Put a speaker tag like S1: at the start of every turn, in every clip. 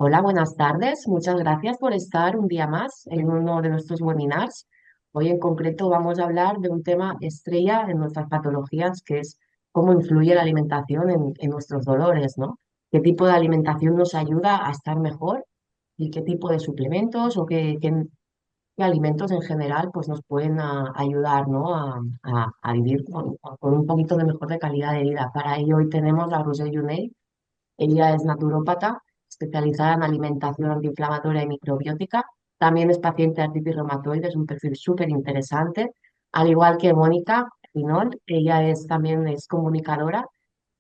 S1: Hola, buenas tardes. Muchas gracias por estar un día más en uno de nuestros webinars. Hoy en concreto vamos a hablar de un tema estrella en nuestras patologías, que es cómo influye la alimentación en nuestros dolores, ¿no? ¿Qué tipo de alimentación nos ayuda a estar mejor y qué tipo de suplementos o qué alimentos en general pues nos pueden ayudar, ¿no? a vivir con un poquito de mejor de calidad de vida? Para ello hoy tenemos a Roser Yunel. Ella es naturópata, especializada en alimentación antiinflamatoria y microbiótica. También es paciente de artritis reumatoide, es un perfil súper interesante. Al igual que Mónica Pinol, ella también es comunicadora,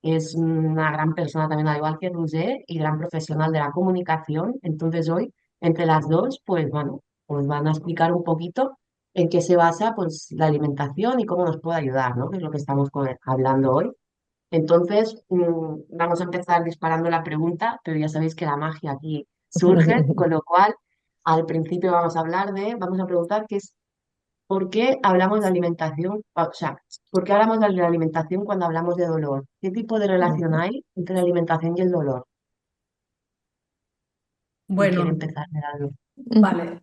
S1: es una gran persona también, al igual que Roger, y gran profesional de la comunicación. Entonces hoy, entre las dos, pues bueno, pues van a explicar un poquito en qué se basa pues la alimentación y cómo nos puede ayudar, ¿no? Que es lo que estamos hablando hoy. Entonces, vamos a empezar disparando la pregunta, pero ya sabéis que la magia aquí surge, con lo cual al principio vamos a preguntar qué es, ¿por qué hablamos de alimentación? O sea, ¿por qué hablamos de la alimentación cuando hablamos de dolor? ¿Qué tipo de relación hay entre la alimentación y el dolor? ¿Quién quiere
S2: Bueno,
S1: empezar? Gerardo?
S2: vale.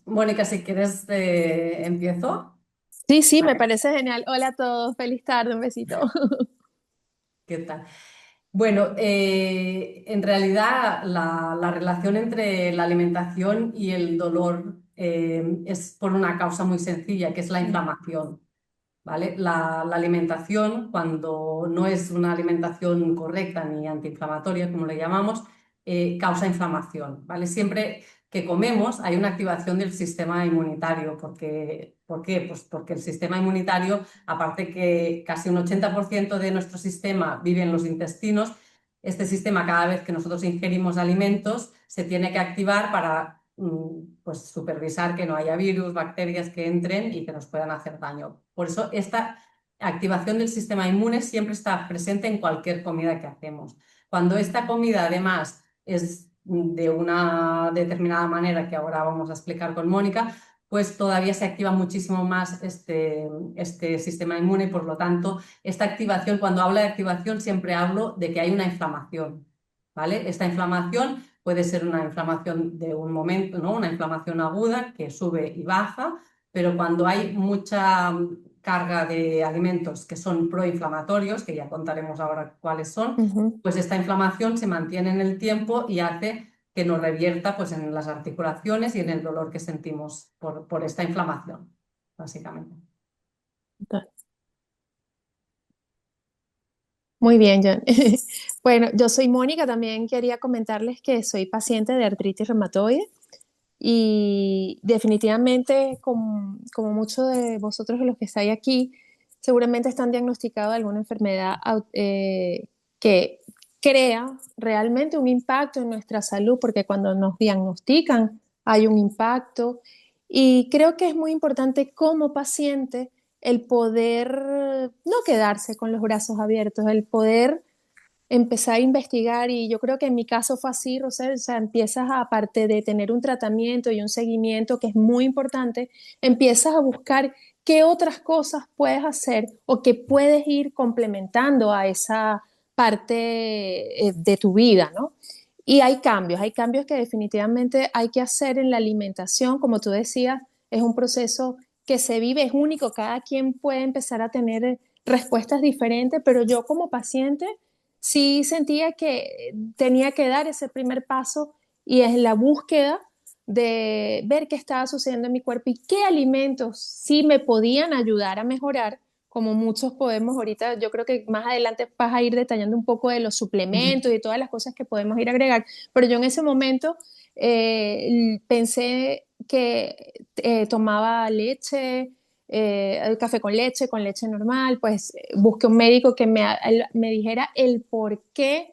S2: Mónica, si quieres, empiezo.
S3: Sí, sí, me
S2: Vale,
S3: parece genial. Hola a todos, feliz tarde, un besito.
S2: ¿qué tal? Bueno, en realidad la relación entre la alimentación y el dolor es por una causa muy sencilla, que es la inflamación. ¿Vale? La alimentación, cuando no es una alimentación correcta ni antiinflamatoria, como le llamamos, causa inflamación, ¿vale? Siempre que comemos hay una activación del sistema inmunitario. ¿Por qué? Pues porque el sistema inmunitario, aparte que casi un 80% de nuestro sistema vive en los intestinos, este sistema cada vez que nosotros ingerimos alimentos se tiene que activar para pues supervisar que no haya virus, bacterias que entren y que nos puedan hacer daño. Por eso esta activación del sistema inmune siempre está presente en cualquier comida que hacemos. Cuando esta comida además es de una determinada manera que ahora vamos a explicar con Mónica, pues todavía se activa muchísimo más este sistema inmune y por lo tanto esta activación, cuando hablo de activación siempre hablo de que hay una inflamación, ¿vale? Esta inflamación puede ser una inflamación de un momento, ¿no? Una inflamación aguda que sube y baja, pero cuando hay mucha carga de alimentos que son proinflamatorios, que ya contaremos ahora cuáles son,
S3: Ujú.
S2: pues esta inflamación se mantiene en el tiempo y hace que nos revierta pues, en las articulaciones y en el dolor que sentimos por esta inflamación, básicamente.
S3: Muy bien, John. Bueno, yo soy Mónica, también quería comentarles que soy paciente de artritis reumatoide y definitivamente, como muchos de vosotros de los que estáis aquí, seguramente están diagnosticados de alguna enfermedad que crea realmente un impacto en nuestra salud, porque cuando nos diagnostican hay un impacto y creo que es muy importante como paciente el poder no quedarse con los brazos abiertos, el poder empezar a investigar y yo creo que en mi caso fue así, Rosel, o sea, empiezas aparte de tener un tratamiento y un seguimiento que es muy importante, empiezas a buscar qué otras cosas puedes hacer o que puedes ir complementando a esa parte de tu vida, ¿no? Y hay cambios que definitivamente hay que hacer en la alimentación, como tú decías, es un proceso que se vive, es único, cada quien puede empezar a tener respuestas diferentes, pero yo como paciente sí sentía que tenía que dar ese primer paso y es la búsqueda de ver qué estaba sucediendo en mi cuerpo y qué alimentos sí me podían ayudar a mejorar, como muchos podemos ahorita, yo creo que más adelante vas a ir detallando un poco de los suplementos y todas las cosas que podemos ir a agregar, pero yo en ese momento pensé que tomaba leche, el café con leche normal, pues busqué un médico que me dijera el por qué,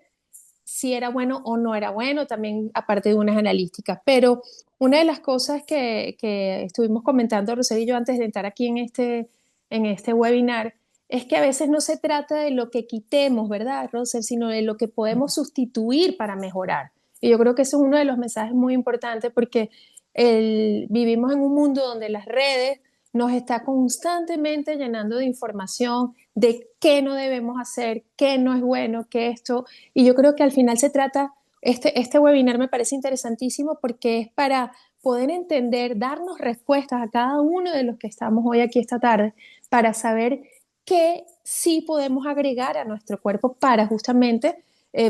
S3: si era bueno o no era bueno, también aparte de unas analíticas. Pero una de las cosas que estuvimos comentando, Rosel y yo, antes de entrar aquí en este webinar, es que a veces no se trata de lo que quitemos, ¿verdad, Rosel? Sino de lo que podemos sustituir para mejorar. Y yo creo que eso es uno de los mensajes muy importantes porque vivimos en un mundo donde las redes nos está constantemente llenando de información de qué no debemos hacer, qué no es bueno, qué esto. Y yo creo que al final se trata este webinar me parece interesantísimo porque es para poder entender, darnos respuestas a cada uno de los que estamos hoy aquí esta tarde, para saber qué sí podemos agregar a nuestro cuerpo para justamente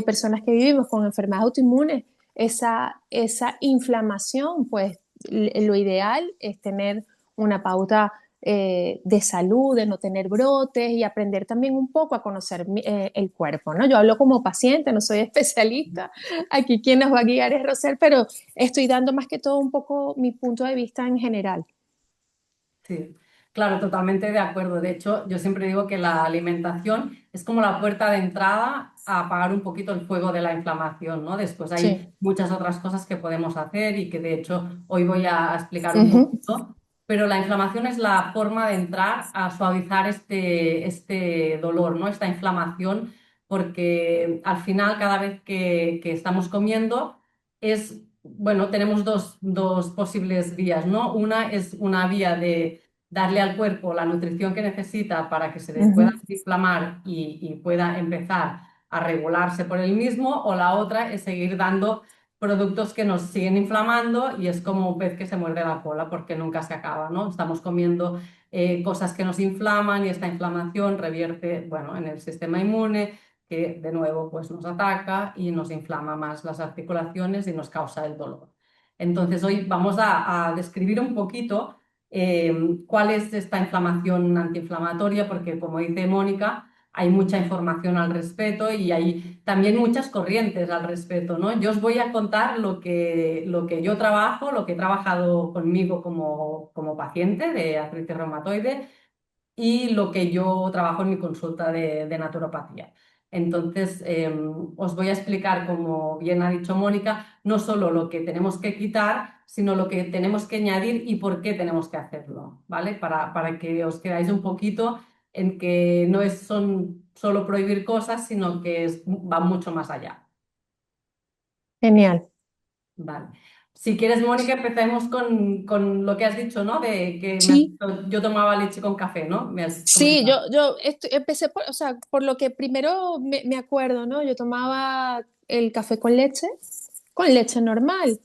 S3: personas que vivimos con enfermedades autoinmunes, esa inflamación, pues lo ideal es tener una pauta de salud, de no tener brotes y aprender también un poco a conocer el cuerpo, ¿no? Yo hablo como paciente, no soy especialista, aquí quien nos va a guiar es Rosel, pero estoy dando más que todo un poco mi punto de vista en general.
S2: Sí, claro, totalmente de acuerdo. De hecho, yo siempre digo que la alimentación es como la puerta de entrada a apagar un poquito el fuego de la inflamación, ¿no? Después hay
S3: Sí.
S2: muchas otras cosas que podemos hacer y que de hecho hoy voy a explicar un
S3: Ujú,
S2: poquito, pero la inflamación es la forma de entrar a suavizar este dolor, ¿no? Esta inflamación, porque al final cada vez que estamos comiendo es bueno, tenemos dos posibles vías, ¿no? Una es una vía de darle al cuerpo la nutrición que necesita para que se le pueda
S3: ujú.
S2: desinflamar y pueda empezar a regularse por él mismo, o la otra es seguir dando productos que nos siguen inflamando y es como un pez que se muerde la cola porque nunca se acaba, ¿no? Estamos comiendo cosas que nos inflaman y esta inflamación revierte, bueno, en el sistema inmune que de nuevo pues nos ataca y nos inflama más las articulaciones y nos causa el dolor. Entonces hoy vamos a describir un poquito cuál es esta inflamación antiinflamatoria, porque como dice Mónica, hay mucha información al respecto y hay también muchas corrientes al respecto, ¿no? Yo os voy a contar lo que yo trabajo, lo que he trabajado conmigo como paciente de artritis reumatoide y lo que yo trabajo en mi consulta de naturopatía. Entonces, os voy a explicar, como bien ha dicho Mónica, no solo lo que tenemos que quitar, sino lo que tenemos que añadir y por qué tenemos que hacerlo, ¿vale? Para que os quedáis un poquito en que no son solo prohibir cosas, sino que va mucho más allá.
S3: Genial.
S2: Vale. Si quieres, Mónica, empecemos con lo que has dicho, ¿no? De que
S3: Sí,
S2: yo tomaba leche con café, ¿no? Me has
S3: sí,
S2: comentado.
S3: empecé por, o sea, por lo que primero me acuerdo, ¿no? Yo tomaba el café con leche normal.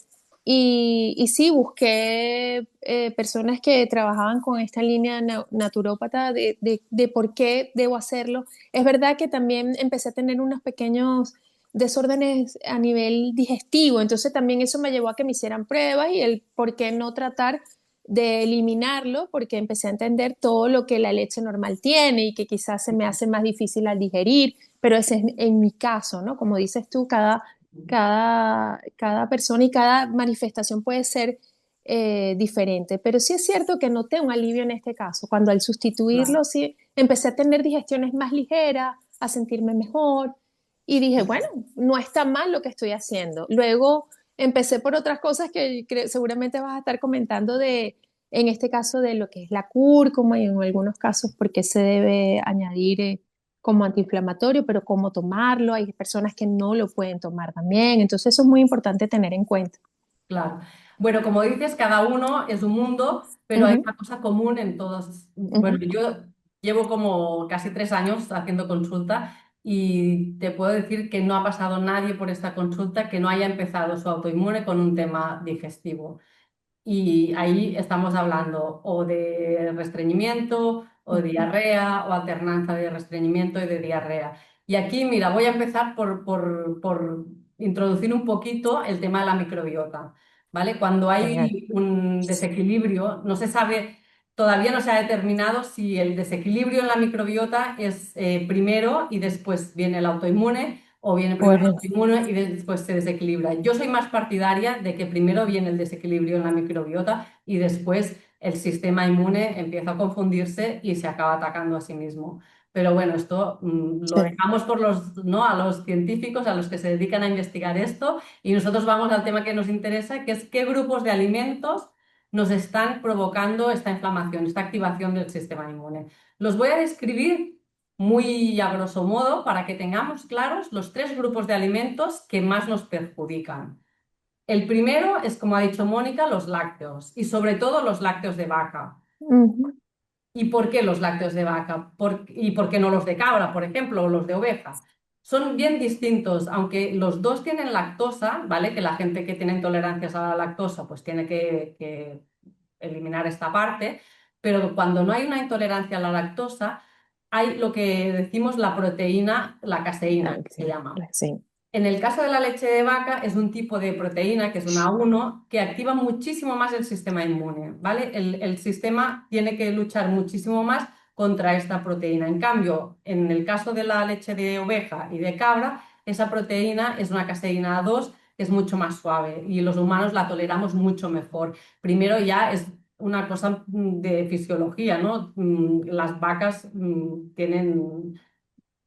S3: Y sí, busqué personas que trabajaban con esta línea naturópata de por qué debo hacerlo. Es verdad que también empecé a tener unos pequeños desórdenes a nivel digestivo, entonces también eso me llevó a que me hicieran pruebas y el por qué no tratar de eliminarlo, porque empecé a entender todo lo que la leche normal tiene y que quizás se me hace más difícil al digerir, pero ese es en mi caso, ¿no? Como dices tú, cada persona y cada manifestación puede ser diferente, pero sí es cierto que noté un alivio en este caso, cuando al
S2: Claro.
S3: sustituirlo sí empecé a tener digestiones más ligeras, a sentirme mejor y dije, bueno, no está mal lo que estoy haciendo. Luego empecé por otras cosas que seguramente vas a estar comentando en este caso de lo que es la cúrcuma y en algunos casos por qué se debe añadir como antiinflamatorio, pero cómo tomarlo. Hay personas que no lo pueden tomar también, entonces eso es muy importante tener en cuenta.
S2: Claro. Bueno, como dices, cada uno es un mundo, pero hay
S3: Ujú,
S2: una cosa común en todos. Bueno,
S3: ujú.
S2: yo llevo como casi 3 años haciendo consulta y te puedo decir que no ha pasado nadie por esta consulta que no haya empezado su autoinmune con un tema digestivo. Y ahí estamos hablando o de restreñimiento, o de
S3: Ujú.
S2: diarrea, o alternanza de restreñimiento y de diarrea. Y aquí, mira, voy a empezar por introducir un poquito el tema de la microbiota, ¿vale? Cuando
S3: Genial.
S2: hay un desequilibrio, no se sabe, todavía no se ha determinado si el desequilibrio en la microbiota es primero y después viene el autoinmune o viene primero el
S3: Pues
S2: autoinmune y después se desequilibra. Yo soy más partidaria de que primero viene el desequilibrio en la microbiota y después el sistema inmune empieza a confundirse y se acaba atacando a sí mismo. Pero bueno, esto lo
S3: sí,
S2: dejamos ¿no? a los científicos, a los que se dedican a investigar esto, y nosotros vamos al tema que nos interesa, que es qué grupos de alimentos nos están provocando esta inflamación, esta activación del sistema inmune. Los voy a describir muy a grosso modo para que tengamos claros los 3 grupos de alimentos que más nos perjudican. El primero es, como ha dicho Mónica, los lácteos y sobre todo los lácteos de vaca.
S3: ujú,
S2: ¿Y por qué los lácteos de vaca? ¿Y por qué no los de cabra, por ejemplo, o los de oveja? son bien distintos, aunque los dos tienen lactosa, ¿vale? Que la gente que tiene intolerancias a la lactosa pues tiene que eliminar esta parte, pero cuando no hay una intolerancia a la lactosa, hay lo que decimos la proteína, la caseína,
S3: Ah,
S2: que se llama.
S3: sí.
S2: En el caso de la leche de vaca es un tipo de proteína, que es una A1, que activa muchísimo más el sistema inmune, ¿vale? El sistema tiene que luchar muchísimo más contra esta proteína. En cambio, en el caso de la leche de oveja y de cabra, esa proteína es una caseína A2, que es mucho más suave y los humanos la toleramos mucho mejor. Primero ya es una cosa de fisiología, ¿no? Las vacas tienen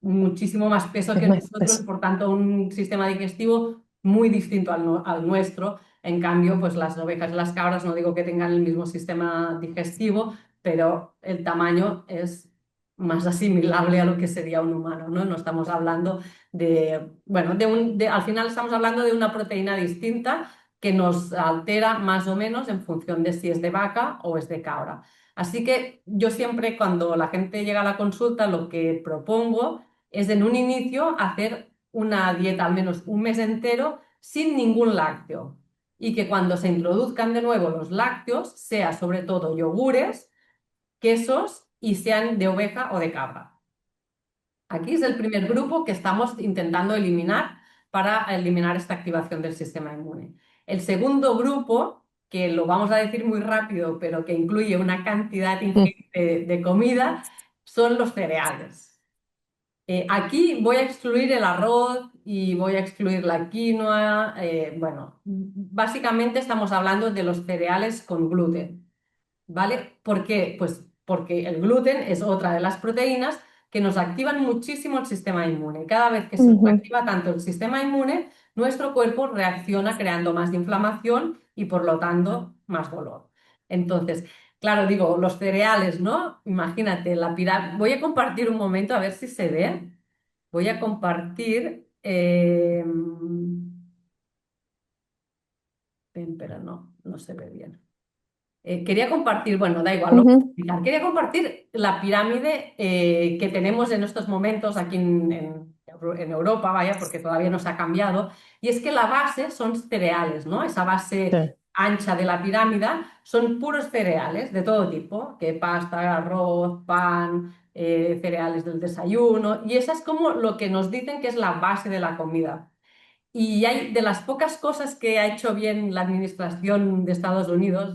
S2: muchísimo más peso
S3: Es
S2: que
S3: más,
S2: nosotros,
S3: pues,
S2: por tanto, un sistema digestivo muy distinto al nuestro. En cambio, pues las ovejas y las cabras, no digo que tengan el mismo sistema digestivo, pero el tamaño es más asimilable a lo que sería un humano, ¿no? No estamos hablando de, bueno, al final estamos hablando de una proteína distinta que nos altera más o menos en función de si es de vaca o es de cabra. Así que yo siempre cuando la gente llega a la consulta lo que propongo es en un inicio hacer una dieta al menos un mes entero sin ningún lácteo y que cuando se introduzcan de nuevo los lácteos sea sobre todo yogures, quesos y sean de oveja o de cabra. Aquí es el primer grupo que estamos intentando eliminar para eliminar esta activación del sistema inmune. El segundo grupo, que lo vamos a decir muy rápido, pero que incluye una cantidad ingente de comida, son los cereales. Aquí voy a excluir el arroz y voy a excluir la quinoa. Bueno, básicamente estamos hablando de los cereales con gluten, ¿vale? ¿Por qué? Pues porque el gluten es otra de las proteínas que nos activan muchísimo el sistema inmune. Cada vez que se nos
S3: ujú.
S2: activa tanto el sistema inmune, nuestro cuerpo reacciona creando más inflamación y por lo tanto más dolor. Entonces, claro, digo, los cereales, ¿no? Imagínate, la pirámide. Voy a compartir un momento a ver si se ve. Voy a compartir. Pero no se ve bien. Quería compartir, bueno, da igual, lo voy a
S3: Ujú,
S2: explicar. Quería compartir la pirámide que tenemos en estos momentos aquí en Europa, vaya, porque todavía no se ha cambiado, y es que la base son cereales, ¿no? Esa
S3: sí,
S2: base ancha de la pirámide son puros cereales de todo tipo, que pasta, arroz, pan, cereales del desayuno, y esa es como lo que nos dicen que es la base de la comida. Y hay de las pocas cosas que ha hecho bien la administración de Estados Unidos,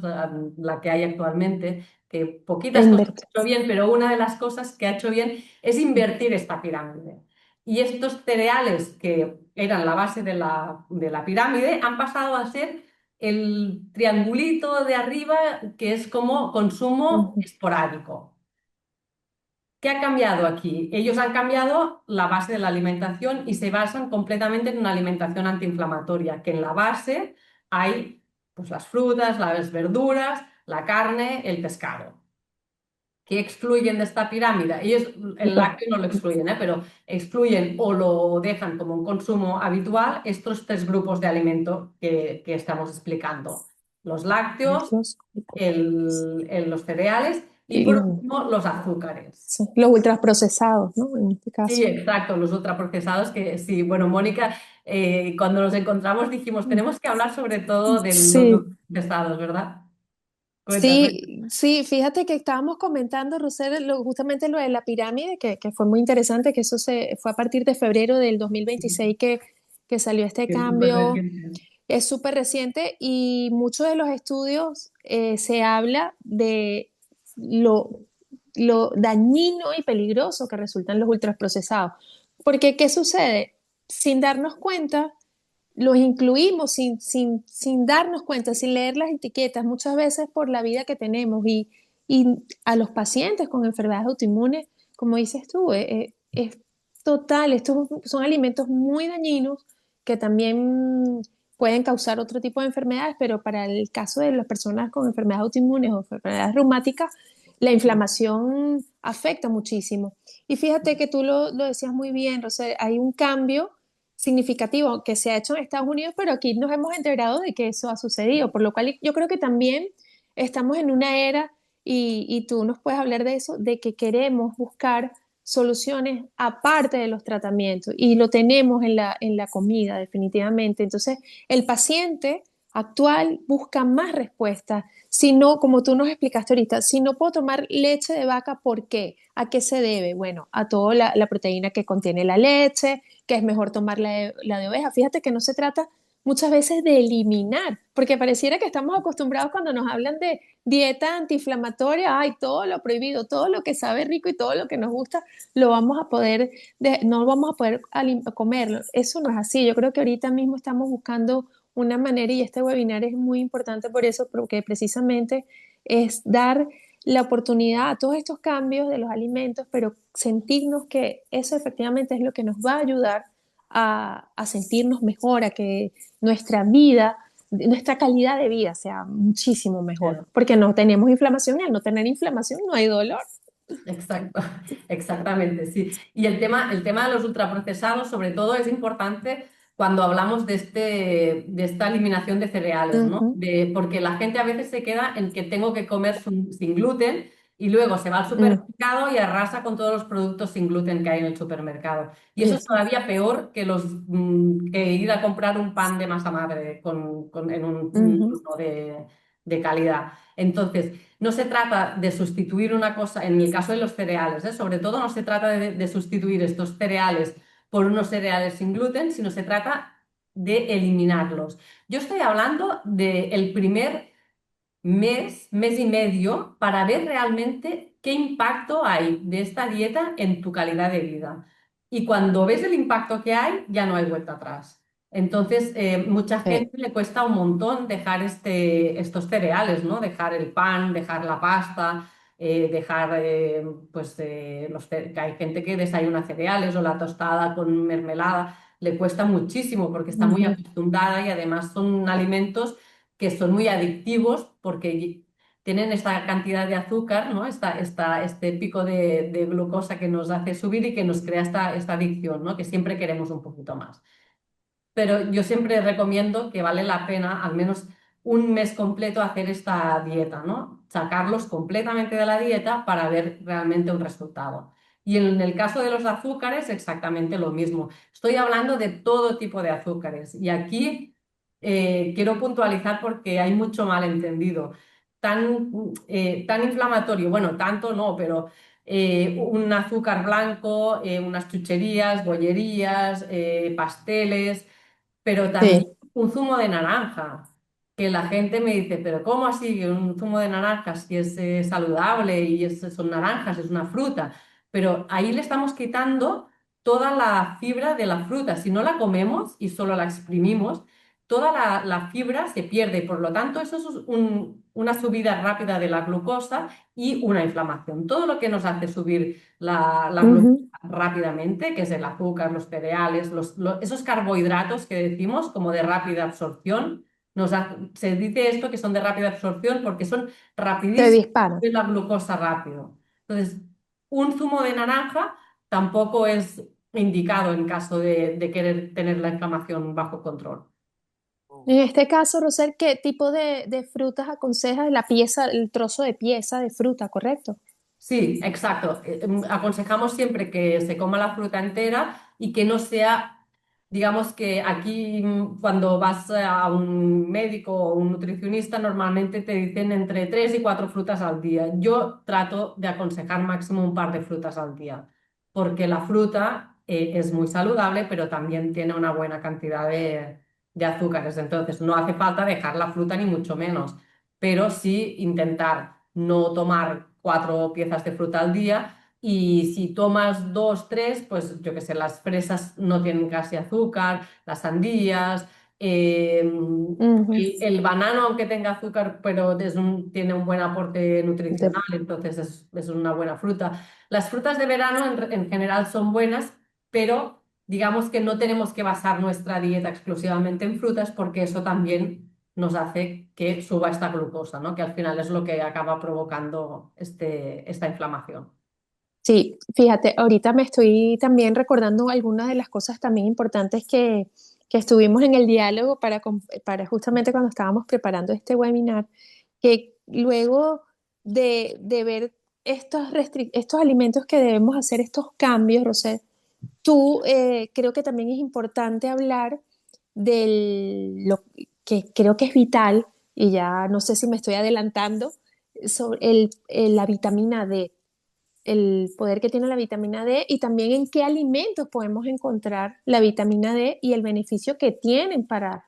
S2: la que hay actualmente, que poquitas cosas
S3: invertir.
S2: ha hecho bien, pero una de las cosas que ha hecho bien es invertir esta pirámide. Y estos cereales que eran la base de la pirámide han pasado a ser el triangulito de arriba, que es como consumo
S3: Ujú,
S2: esporádico. ¿Qué ha cambiado aquí? Ellos han cambiado la base de la alimentación y se basan completamente en una alimentación antiinflamatoria, que en la base hay pues, las frutas, las verduras, la carne, el pescado. ¿Qué excluyen de esta pirámide? Ellos el
S3: pues,
S2: lácteo no lo excluyen, pero excluyen o lo dejan como un consumo habitual estos tres grupos de alimento que estamos explicando. Los lácteos,
S3: los,
S2: los cereales y
S3: y
S2: por
S3: los,
S2: último los azúcares.
S3: sí, los ultraprocesados, ¿no? En este
S2: Sí,
S3: caso.
S2: exacto, los ultraprocesados que sí, bueno, Mónica, cuando nos encontramos dijimos, tenemos que hablar sobre todo de los
S3: Sí,
S2: ultraprocesados, ¿verdad? Cuéntame.
S3: sí, sí, fíjate que estábamos comentando, Rosel, justamente lo de la pirámide, que fue muy interesante, que eso fue a partir de febrero del 2026 que salió este
S2: Es súper
S3: cambio.
S2: reciente.
S3: Es súper reciente y muchos de los estudios se habla de lo, lo dañino y peligroso que resultan los ultraprocesados. Porque, ¿qué sucede? Sin darnos cuenta, los incluimos sin darnos cuenta, sin leer las etiquetas, muchas veces por la vida que tenemos y a los pacientes con enfermedades autoinmunes, como dices tú, es total, estos son alimentos muy dañinos que también pueden causar otro tipo de enfermedades, pero para el caso de las personas con enfermedades autoinmunes o enfermedades reumáticas, la inflamación afecta muchísimo. Y fíjate que tú lo decías muy bien, Rosé, hay un cambio significativo que se ha hecho en Estados Unidos, pero aquí nos hemos enterado de que eso ha sucedido, por lo cual yo creo que también estamos en una era, y tú nos puedes hablar de eso, de que queremos buscar soluciones aparte de los tratamientos y lo tenemos en la comida definitivamente. Entonces, el paciente actual busca más respuestas. Si no, como tú nos explicaste ahorita, si no puedo tomar leche de vaca, ¿por qué? ¿A qué se debe? Bueno, a toda la proteína que contiene la leche, que es mejor tomar la de oveja. Fíjate que no se trata muchas veces de eliminar, porque pareciera que estamos acostumbrados cuando nos hablan de dieta antiinflamatoria, ay, todo lo prohibido, todo lo que sabe rico y todo lo que nos gusta, lo vamos a poder, no vamos a poder comerlo. Eso no es así. Yo creo que ahorita mismo estamos buscando una manera y este webinar es muy importante por eso, porque precisamente es dar la oportunidad a todos estos cambios de los alimentos, pero sentirnos que eso efectivamente es lo que nos va a ayudar a sentirnos mejor, a que nuestra vida, nuestra calidad de vida sea muchísimo mejor, porque no tenemos inflamación y al no tener inflamación no hay dolor.
S2: Exacto, exactamente, sí. Y el tema de los ultraprocesados, sobre todo, es importante cuando hablamos de esta eliminación de cereales, ¿no?
S3: Ujú,
S2: Porque la gente a veces se queda en que tengo que comer sin gluten y luego se va al
S3: mm,
S2: supermercado y arrasa con todos los productos sin gluten que hay en el supermercado. Y eso es
S3: eso.
S2: todavía peor que, que ir a comprar un pan de masa madre en un
S3: Ujú,
S2: horno de calidad. Entonces, no se trata de sustituir una cosa, en el caso de los cereales, ¿eh? Sobre todo no se trata de sustituir estos cereales por unos cereales sin gluten, sino se trata de eliminarlos. Yo estoy hablando del primer mes y medio, para ver realmente qué impacto hay de esta dieta en tu calidad de vida. Y cuando ves el impacto que hay, ya no hay vuelta atrás. Entonces, mucha
S3: sí.
S2: gente le cuesta un montón dejar estos cereales, ¿no? Dejar el pan, dejar la pasta, dejar, que hay gente que desayuna cereales o la tostada con mermelada. Le cuesta muchísimo porque está muy
S3: Ujú,
S2: acostumbrada y además son alimentos que son muy adictivos porque tienen esta cantidad de azúcar, ¿no? Este pico de glucosa que nos hace subir y que nos crea esta adicción, ¿no? Que siempre queremos un poquito más. Pero yo siempre recomiendo que vale la pena al menos un mes completo hacer esta dieta, ¿no? Sacarlos completamente de la dieta para ver realmente un resultado. Y en el caso de los azúcares, exactamente lo mismo. Estoy hablando de todo tipo de azúcares. Y aquí quiero puntualizar porque hay mucho malentendido. Tan inflamatorio, bueno, tanto no, pero un azúcar blanco, unas chucherías, bollerías, pasteles, pero también
S3: sí.
S2: un zumo de naranja, que la gente me dice, pero ¿cómo así que un zumo de naranja si es saludable y son naranjas, es una fruta? Pero ahí le estamos quitando toda la fibra de la fruta. Si no la comemos y solo la exprimimos, toda la fibra se pierde y por lo tanto eso es una subida rápida de la glucosa y una inflamación. Todo lo que nos hace subir la glucosa
S3: Ujú.
S2: rápidamente, que es el azúcar, los cereales, esos carbohidratos que decimos como de rápida absorción. Se dice esto que son de rápida absorción porque son
S3: Se
S2: rapidísimos
S3: dispara.
S2: de la glucosa rápido. Entonces, un zumo de naranja tampoco es indicado en caso de querer tener la inflamación bajo control.
S3: En este caso, Rosel, ¿qué tipo de frutas aconsejas? La pieza, el trozo de pieza de fruta, ¿correcto?
S2: Sí, exacto. Aconsejamos siempre que se coma la fruta entera y que no sea, digamos que aquí cuando vas a un médico o un nutricionista normalmente te dicen entre 3 y 4 frutas al día. Yo trato de aconsejar máximo un par de frutas al día, porque la fruta es muy saludable, pero también tiene una buena cantidad de azúcares. Entonces no hace falta dejar la fruta ni mucho menos, pero sí intentar no tomar 4 piezas de fruta al día y si tomas 2, 3, pues yo qué sé, las fresas no tienen casi azúcar, las sandías,
S3: Ujú.
S2: el banano aunque tenga azúcar, pero tiene un buen aporte
S3: De-
S2: nutricional, entonces es una buena fruta. Las frutas de verano en general son buenas, pero digamos que no tenemos que basar nuestra dieta exclusivamente en frutas porque eso también nos hace que suba esta glucosa, ¿no? Que al final es lo que acaba provocando esta inflamación.
S3: Sí, fíjate, ahorita me estoy también recordando algunas de las cosas también importantes que estuvimos en el diálogo para justamente cuando estábamos preparando este webinar, que luego de ver estos alimentos que debemos hacer, estos cambios, Rosé, creo que también es importante hablar de lo que creo que es vital, y ya no sé si me estoy adelantando, sobre la vitamina D, el poder que tiene la vitamina D y también en qué alimentos podemos encontrar la vitamina D y el beneficio que tienen para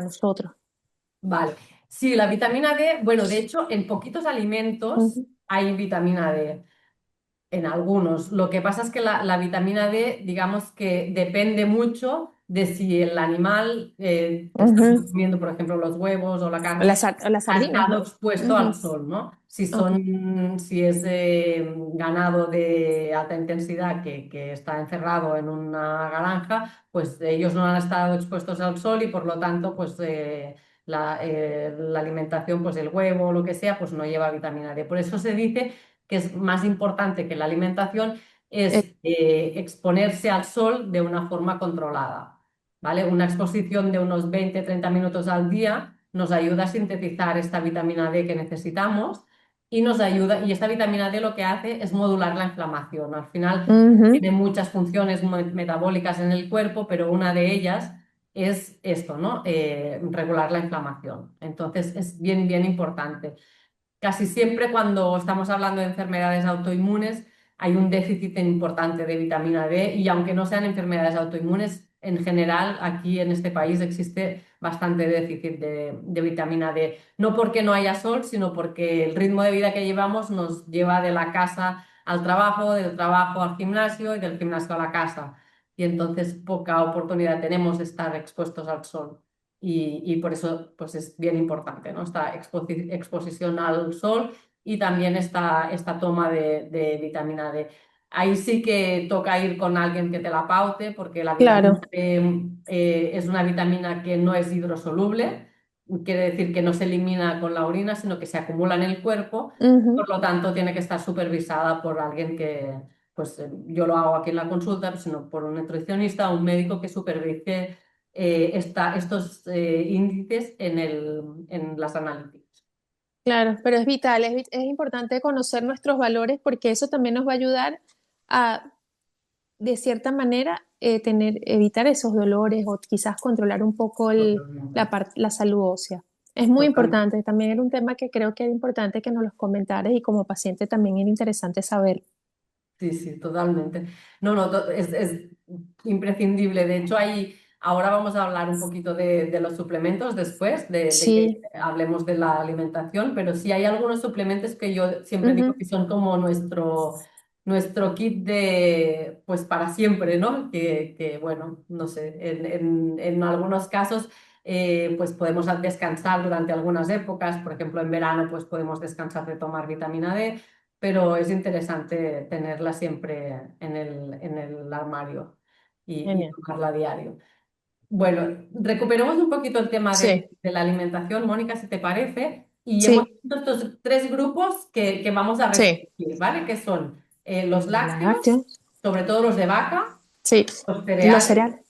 S3: nosotros.
S2: Vale. Sí, la vitamina D, bueno, de hecho, en poquitos alimentos
S3: Ujú,
S2: hay vitamina D. En algunos. Lo que pasa es que la vitamina D, digamos que depende mucho de si el animal que está
S3: ujú.
S2: consumiendo, por ejemplo, los huevos o la carne,
S3: Las
S2: ha
S3: sardinas,
S2: estado
S3: ¿no?
S2: expuesto al
S3: Ujú,
S2: sol, ¿no?
S3: ok.
S2: Si es ganado de alta intensidad que está encerrado en una granja, pues ellos no han estado expuestos al sol y por lo tanto, pues la alimentación, pues el huevo o lo que sea, pues no lleva vitamina D. Por eso se dice que es más importante que la alimentación
S3: Eh,
S2: es exponerse al sol de una forma controlada, ¿vale? Una exposición de unos 20-30 minutos al día nos ayuda a sintetizar esta vitamina D que necesitamos y nos ayuda, y esta vitamina D lo que hace es modular la inflamación. Al final
S3: ujú,
S2: tiene muchas funciones metabólicas en el cuerpo, pero una de ellas es esto, ¿no? Regular la inflamación. Entonces es bien, bien importante. Casi siempre cuando estamos hablando de enfermedades autoinmunes hay un déficit importante de vitamina D y aunque no sean enfermedades autoinmunes, en general aquí en este país existe bastante déficit de vitamina D. No porque no haya sol, sino porque el ritmo de vida que llevamos nos lleva de la casa al trabajo, del trabajo al gimnasio y del gimnasio a la casa. Y entonces poca oportunidad tenemos de estar expuestos al sol y por eso pues es bien importante, ¿no? Esta exposición al sol y también esta toma de vitamina D. Ahí sí que toca ir con alguien que te la paute porque la vitamina
S3: claro.
S2: D es una vitamina que no es hidrosoluble, quiere decir que no se elimina con la orina, sino que se acumula en el cuerpo,
S3: Ujú,
S2: por lo tanto tiene que estar supervisada por alguien pues yo lo hago aquí en la consulta, sino por un nutricionista o un médico que supervise estos índices en las analíticas.
S3: claro, pero es vital, es importante conocer nuestros valores porque eso también nos va a ayudar a, de cierta manera, evitar esos dolores o quizás controlar un poco
S2: Totalmente.
S3: la salud ósea. Es muy
S2: Total-
S3: importante, también era un tema que creo que era importante que nos los comentaras y como paciente también era interesante saber.
S2: Sí, sí, totalmente. No, no, es imprescindible. De hecho, ahora vamos a hablar un poquito de los suplementos después, de que
S3: Sí,
S2: hablemos de la alimentación, pero sí hay algunos suplementos que yo siempre digo
S3: ujú,
S2: que son como nuestro kit pues para siempre, ¿no? Bueno, no sé, en algunos casos pues podemos descansar durante algunas épocas, por ejemplo, en verano pues podemos descansar de tomar vitamina D, pero es interesante tenerla siempre en el armario y
S3: genial.
S2: tomarla a diario. Bueno, recuperemos un poquito el tema de,
S3: Sí,
S2: de la alimentación, Mónica, si te parece, y hemos
S3: sí,
S2: visto estos tres grupos que vamos a
S3: sí.
S2: restringir, ¿vale? Que son los lácteos,
S3: Lácteos,
S2: sobre todo los de vaca,
S3: sí.
S2: los
S3: Los
S2: cereales,
S3: cereales,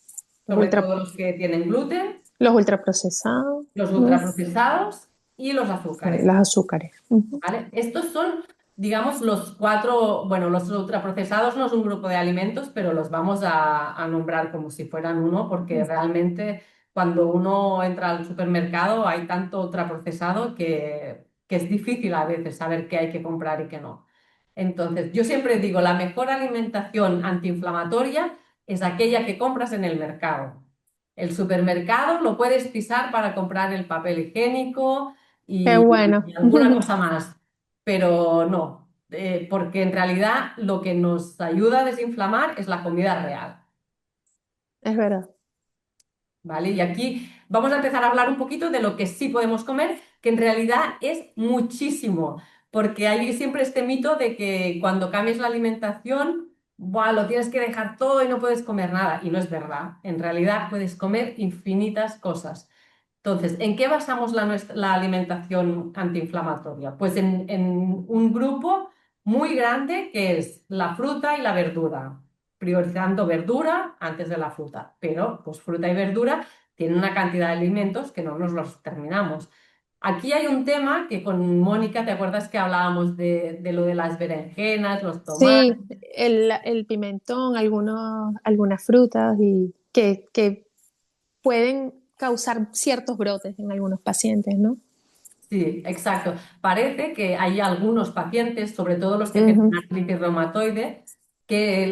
S2: sobre todo los que tienen gluten,
S3: los ultraprocesados,
S2: los
S3: mm,
S2: ultraprocesados y los
S3: sí,
S2: azúcares.
S3: los azúcares. Ujú.
S2: ¿Vale? Estos son, digamos, los cuatro, bueno, los ultraprocesados no es un grupo de alimentos, pero los vamos a nombrar como si fueran uno, porque realmente cuando uno entra al supermercado hay tanto ultraprocesado que es difícil a veces saber qué hay que comprar y qué no. Entonces, yo siempre digo, la mejor alimentación antiinflamatoria es aquella que compras en el mercado. El supermercado lo puedes pisar para comprar el papel higiénico
S3: Qué
S2: y,
S3: bueno.
S2: y alguna cosa más, pero no, porque en realidad lo que nos ayuda a desinflamar es la comida real,
S3: Es verdad.
S2: ¿vale? Y aquí vamos a empezar a hablar un poquito de lo que sí podemos comer, que en realidad es muchísimo, porque hay siempre este mito de que cuando cambies la alimentación, buah, lo tienes que dejar todo y no puedes comer nada, y no es verdad, en realidad puedes comer infinitas cosas. Entonces, ¿en qué basamos la alimentación antiinflamatoria? Pues en un grupo muy grande que es la fruta y la verdura, priorizando verdura antes de la fruta. Pero, pues fruta y verdura tienen una cantidad de alimentos que no nos los terminamos. Aquí hay un tema que con Mónica, ¿te acuerdas que hablábamos de lo de las berenjenas, los tomates?
S3: Sí, el pimentón, algunas frutas y que pueden causar ciertos brotes en algunos pacientes, ¿no?
S2: Sí, exacto. Parece que hay algunos pacientes, sobre todo los que tienen
S3: Ujú,
S2: artritis reumatoide, que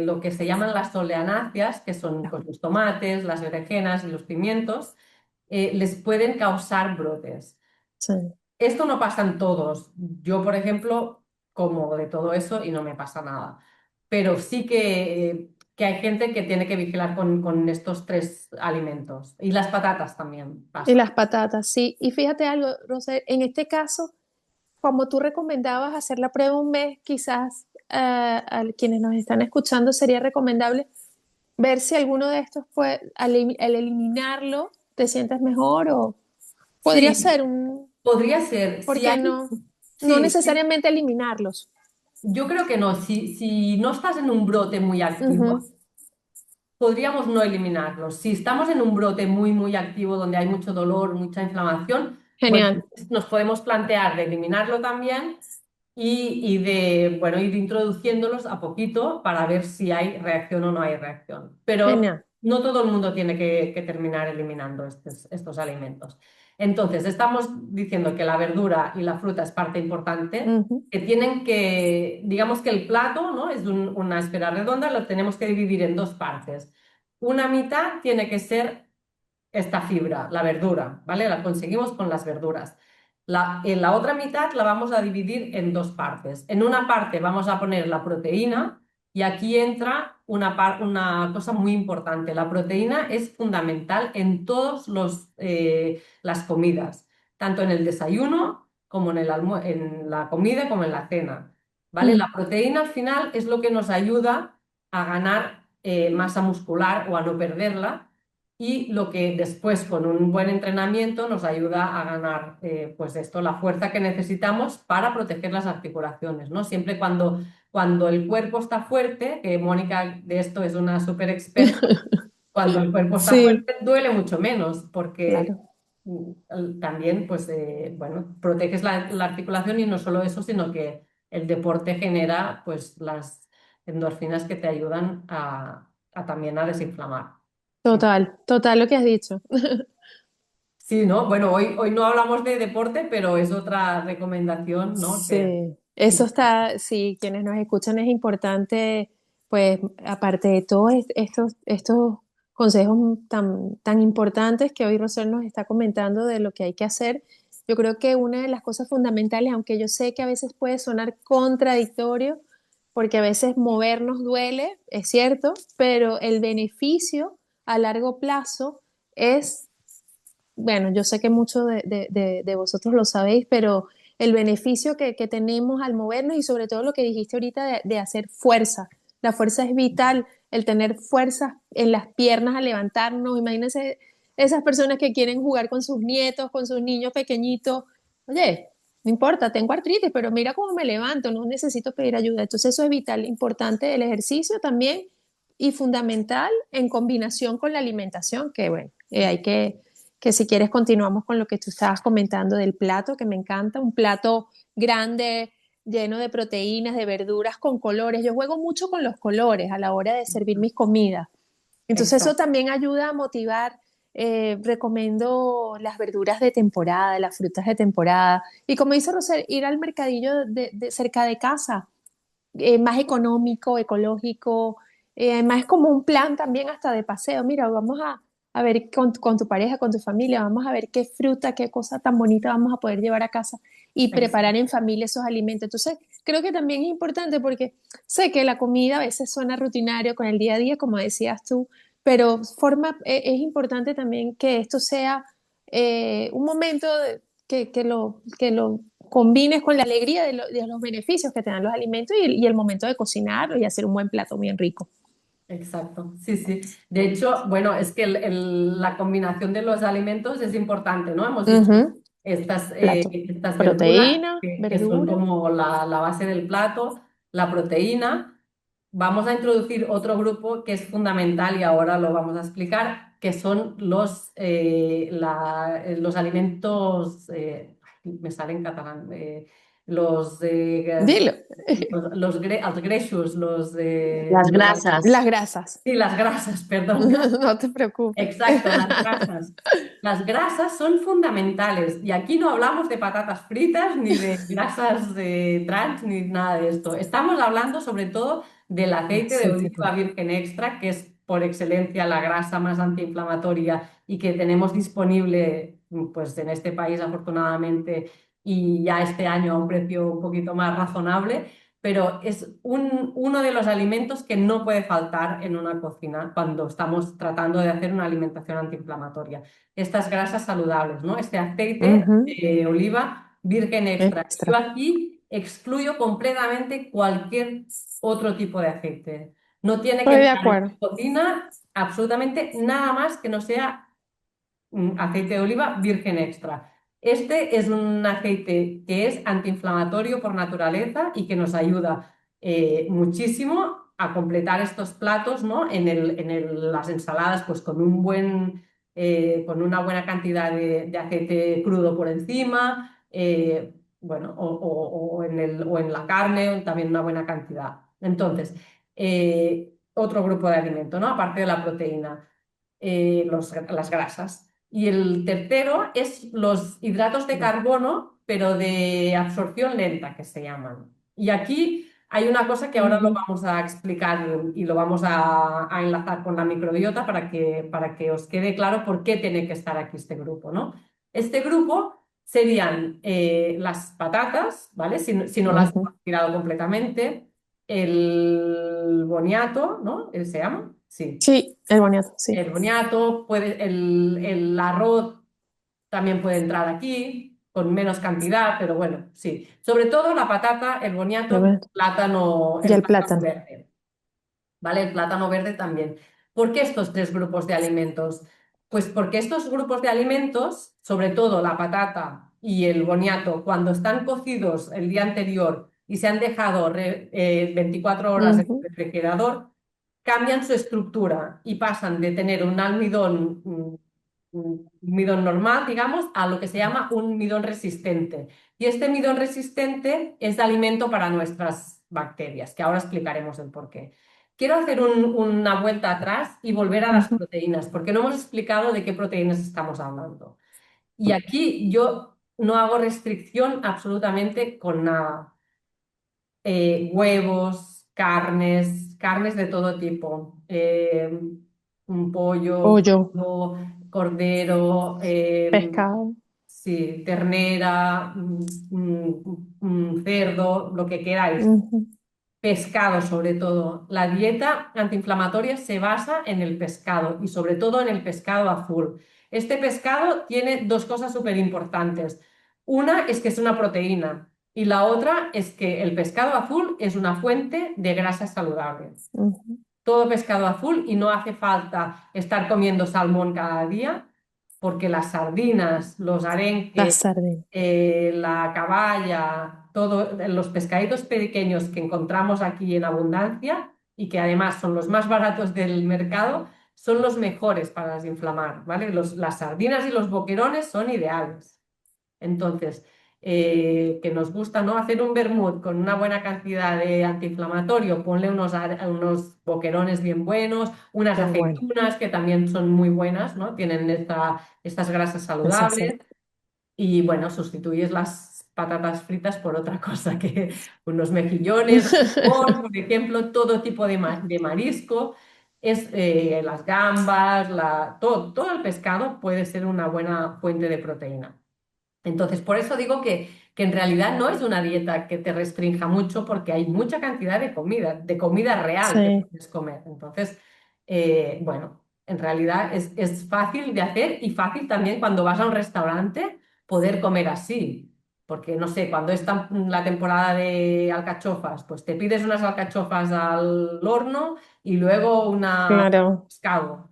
S2: lo que se llaman las soleanáceas, que son pues, los tomates, las berenjenas y los pimientos, les pueden causar brotes.
S3: sí.
S2: Esto no pasa en todos. Yo, por ejemplo, como de todo eso y no me pasa nada. Pero sí que hay gente que tiene que vigilar con estos tres alimentos. Y las patatas también
S3: Y
S2: pasa.
S3: las patatas, sí. Y fíjate algo, Rosel, en este caso, como tú recomendabas hacer la prueba un mes, quizás a quienes nos están escuchando sería recomendable ver si alguno de estos puede, al eliminarlo, te sientes mejor o podría
S2: Sí,
S3: ser un,
S2: podría ser. Si
S3: porque
S2: hay,
S3: no
S2: sí, sí,
S3: necesariamente eliminarlos.
S2: yo creo que no. Si no estás en un brote muy activo,
S3: Ujú,
S2: podríamos no eliminarlos. Si estamos en un brote muy, muy activo donde hay mucho dolor, mucha inflamación, bueno,
S3: genial,
S2: nos podemos plantear de eliminarlo también y de, bueno, ir introduciéndolos a poquito para ver si hay reacción o no hay reacción. Pero
S3: genial.
S2: no todo el mundo tiene que terminar eliminando estos alimentos. Entonces, estamos diciendo que la verdura y la fruta es parte importante,
S3: Ujú,
S2: que tienen que, digamos que el plato, ¿no? Es una esfera redonda, lo tenemos que dividir en dos partes. Una mitad tiene que ser esta fibra, la verdura, ¿vale? La conseguimos con las verduras. En la otra mitad la vamos a dividir en dos partes. En una parte vamos a poner la proteína y aquí entra una cosa muy importante. La proteína es fundamental en todas las comidas, tanto en el desayuno como en la comida como en la cena, ¿vale?
S3: mm,
S2: La proteína al final es lo que nos ayuda a ganar masa muscular o a no perderla y lo que después con un buen entrenamiento nos ayuda a ganar pues esto, la fuerza que necesitamos para proteger las articulaciones, ¿no? Siempre cuando el cuerpo está fuerte, que Mónica de esto es una súper experta, cuando el cuerpo está
S3: sí,
S2: fuerte duele mucho menos porque
S3: claro.
S2: también pues bueno, proteges la articulación y no solo eso, sino que el deporte genera pues las endorfinas que te ayudan a también a desinflamar.
S3: Total, total lo que has dicho.
S2: Sí, ¿no? Bueno, hoy no hablamos de deporte, pero es otra recomendación, ¿no?
S3: Sí, eso está, sí, quienes nos escuchan es importante, pues aparte de todos estos consejos tan importantes que hoy Rosel nos está comentando de lo que hay que hacer, yo creo que una de las cosas fundamentales, aunque yo sé que a veces puede sonar contradictorio, porque a veces movernos duele, es cierto, pero el beneficio a largo plazo es bueno, yo sé que muchos de vosotros lo sabéis, pero el beneficio que tenemos al movernos y sobre todo lo que dijiste ahorita de hacer fuerza. La fuerza es vital, el tener fuerza en las piernas al levantarnos. Imagínense esas personas que quieren jugar con sus nietos, con sus niños pequeñitos. Oye, no importa, tengo artritis, pero mira cómo me levanto, no necesito pedir ayuda. Entonces eso es vital, importante el ejercicio también y fundamental en combinación con la alimentación, que bueno, hay que si quieres continuamos con lo que tú estabas comentando del plato, que me encanta, un plato grande, lleno de proteínas, de verduras, con colores. Yo juego mucho con los colores a la hora de servir mis comidas. Entonces eso
S2: Exacto.
S3: también ayuda a motivar. Recomiendo las verduras de temporada, las frutas de temporada. Y como dice Rosel, ir al mercadillo cerca de casa, más económico, ecológico, además es como un plan también hasta de paseo. Mira, vamos a ver con tu pareja, con tu familia, vamos a ver qué fruta, qué cosa tan bonita vamos a poder llevar a casa y preparar en familia esos alimentos. Entonces, creo que también es importante porque sé que la comida a veces suena rutinario con el día a día, como decías tú, pero es importante también que esto sea un momento que lo combines con la alegría de los beneficios que te dan los alimentos y el momento de cocinarlo y hacer un buen plato bien rico.
S2: Exacto, sí, sí. De hecho, bueno, es que la combinación de los alimentos es importante, ¿no? Hemos dicho
S3: Ujú. Plato.
S2: estas verduras
S3: Proteína,
S2: que son
S3: verdura.
S2: como la base del plato, la proteína. Vamos a introducir otro grupo que es fundamental y ahora lo vamos a explicar, que son los alimentos, me sale en catalán, los,
S3: Dilo.
S2: els greixos,
S1: Las grasas.
S3: Las grasas.
S2: sí, las grasas, perdón.
S3: No te preocupes.
S2: Exacto, las grasas. Las grasas son fundamentales y aquí no hablamos de patatas fritas ni de grasas trans ni nada de esto. Estamos hablando sobre todo del aceite de
S3: Aceite de
S2: oliva virgen extra, que es por excelencia la grasa más antiinflamatoria y que tenemos disponible pues en este país afortunadamente y ya este año a un precio un poquito más razonable, pero es uno de los alimentos que no puede faltar en una cocina cuando estamos tratando de hacer una alimentación antiinflamatoria. Estas grasas saludables, ¿no? Este aceite
S3: Ujú.
S2: de oliva virgen extra. Yo
S3: Extra.
S2: aquí excluyo completamente cualquier otro tipo de aceite. No tiene que
S3: Estoy de
S2: entrar en
S3: acuerdo.
S2: mi cocina absolutamente nada más que no sea aceite de oliva virgen extra. Este es un aceite que es antiinflamatorio por naturaleza y que nos ayuda muchísimo a completar estos platos, ¿no? Las ensaladas, pues con una buena cantidad de aceite crudo por encima, bueno, o en la carne, también una buena cantidad. Entonces, otro grupo de alimento, ¿no? Aparte de la proteína, las grasas. Y el tercero es los hidratos de carbono, pero de absorción lenta, que se llaman. Y aquí hay una cosa que ahora lo
S3: Ujú.
S2: vamos a explicar y lo vamos a enlazar con la microbiota para que os quede claro por qué tiene que estar aquí este grupo, ¿no? Este grupo serían las patatas, ¿vale? Si no las
S3: Ujú.
S2: hemos tirado completamente, el boniato, ¿no? ¿Se llama? Sí.
S3: Sí, el boniato, sí.
S2: El boniato, el arroz también puede entrar aquí, con menos cantidad, pero bueno, sí. Sobre todo la patata, el
S3: A
S2: boniato,
S3: ver. Y
S2: el
S3: el
S2: plátano
S3: plátano.
S2: verde, ¿vale? El plátano verde también. ¿Por qué estos tres grupos de alimentos? Pues porque estos grupos de alimentos, sobre todo la patata y el boniato, cuando están cocidos el día anterior y se han dejado 24 horas en el
S3: Ujú.
S2: refrigerador, cambian su estructura y pasan de tener un almidón, un midón normal, digamos, a lo que se llama un midón resistente. Y este midón resistente es de alimento para nuestras bacterias, que ahora explicaremos el por qué. Quiero hacer una vuelta atrás y volver a las
S3: Ujú.
S2: proteínas, porque no hemos explicado de qué proteínas estamos hablando. Y aquí yo no hago restricción absolutamente con nada. Huevos, carnes de todo tipo, un pollo,
S3: Pollo,
S2: cerdo, cordero,
S3: pescado.
S2: sí, ternera, cerdo, lo que queráis.
S3: Ujú.
S2: Pescado sobre todo. La dieta antiinflamatoria se basa en el pescado y sobre todo en el pescado azul. Este pescado tiene dos cosas súper importantes. Una es que es una proteína y la otra es que el pescado azul es una fuente de grasas saludables.
S3: Ujú.
S2: Todo pescado azul y no hace falta estar comiendo salmón cada día porque las sardinas, los
S3: La
S2: arenques,
S3: sardina.
S2: la caballa, todos los pescaditos pequeños que encontramos aquí en abundancia y que además son los más baratos del mercado, son los mejores para desinflamar, ¿vale? Las sardinas y los boquerones son ideales. Entonces, que nos gusta, ¿no? Hacer un vermut con una buena cantidad de antiinflamatorio, ponle unos boquerones bien buenos, unas
S3: Bien bueno.
S2: aceitunas que también son muy buenas, ¿no? Tienen estas grasas
S3: Esa sí.
S2: saludables y bueno, sustituyes las patatas fritas por otra cosa, que unos mejillones, por ejemplo, todo tipo de marisco, las gambas, todo el pescado puede ser una buena fuente de proteína. Entonces, por eso digo que en realidad no es una dieta que te restrinja mucho porque hay mucha cantidad de comida real que
S3: Sí.
S2: puedes comer. Entonces, bueno, en realidad es fácil de hacer y fácil también cuando vas a un restaurante poder comer así. Porque, no sé, cuando es la temporada de alcachofas, pues te pides unas alcachofas al horno y luego una
S3: Claro.
S2: pescado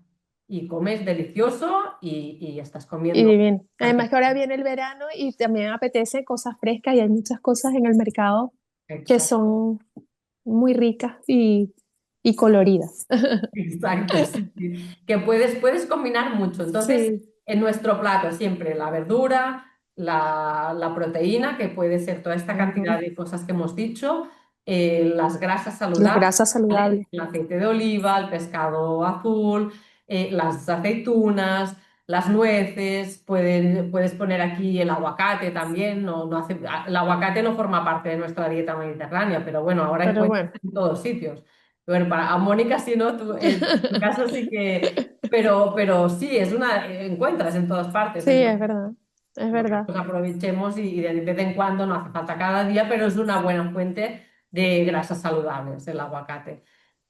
S2: y comes delicioso y estás
S3: Y
S2: comiendo.
S3: divino. Además que ahora viene el verano y también apetece cosas frescas y hay muchas cosas en el mercado que
S2: Exacto.
S3: son muy ricas y y coloridas.
S2: Exacto, sí, sí. Que puedes combinar mucho. Entonces,
S3: Sí,
S2: en nuestro plato siempre la verdura, la proteína, que puede ser toda esta cantidad
S3: ujú.
S2: de cosas que hemos dicho, las grasas
S3: Las
S2: saludables,
S3: grasas
S2: ¿vale?
S3: saludables.
S2: El aceite de oliva, el pescado azul, las aceitunas, las nueces, puedes poner aquí el aguacate también. El aguacate no forma parte de nuestra dieta mediterránea, pero bueno, ahora
S3: Pero
S2: encuentras
S3: bueno,
S2: en todos sitios. Bueno, a Mónica sí, ¿no? En tu caso sí que, pero sí, encuentras en todas partes.
S3: sí, es
S2: Entonces,
S3: verdad, es
S2: bueno,
S3: verdad.
S2: pues aprovechemos y de vez en cuando, no hace falta cada día, pero es una buena fuente de grasas saludables el aguacate.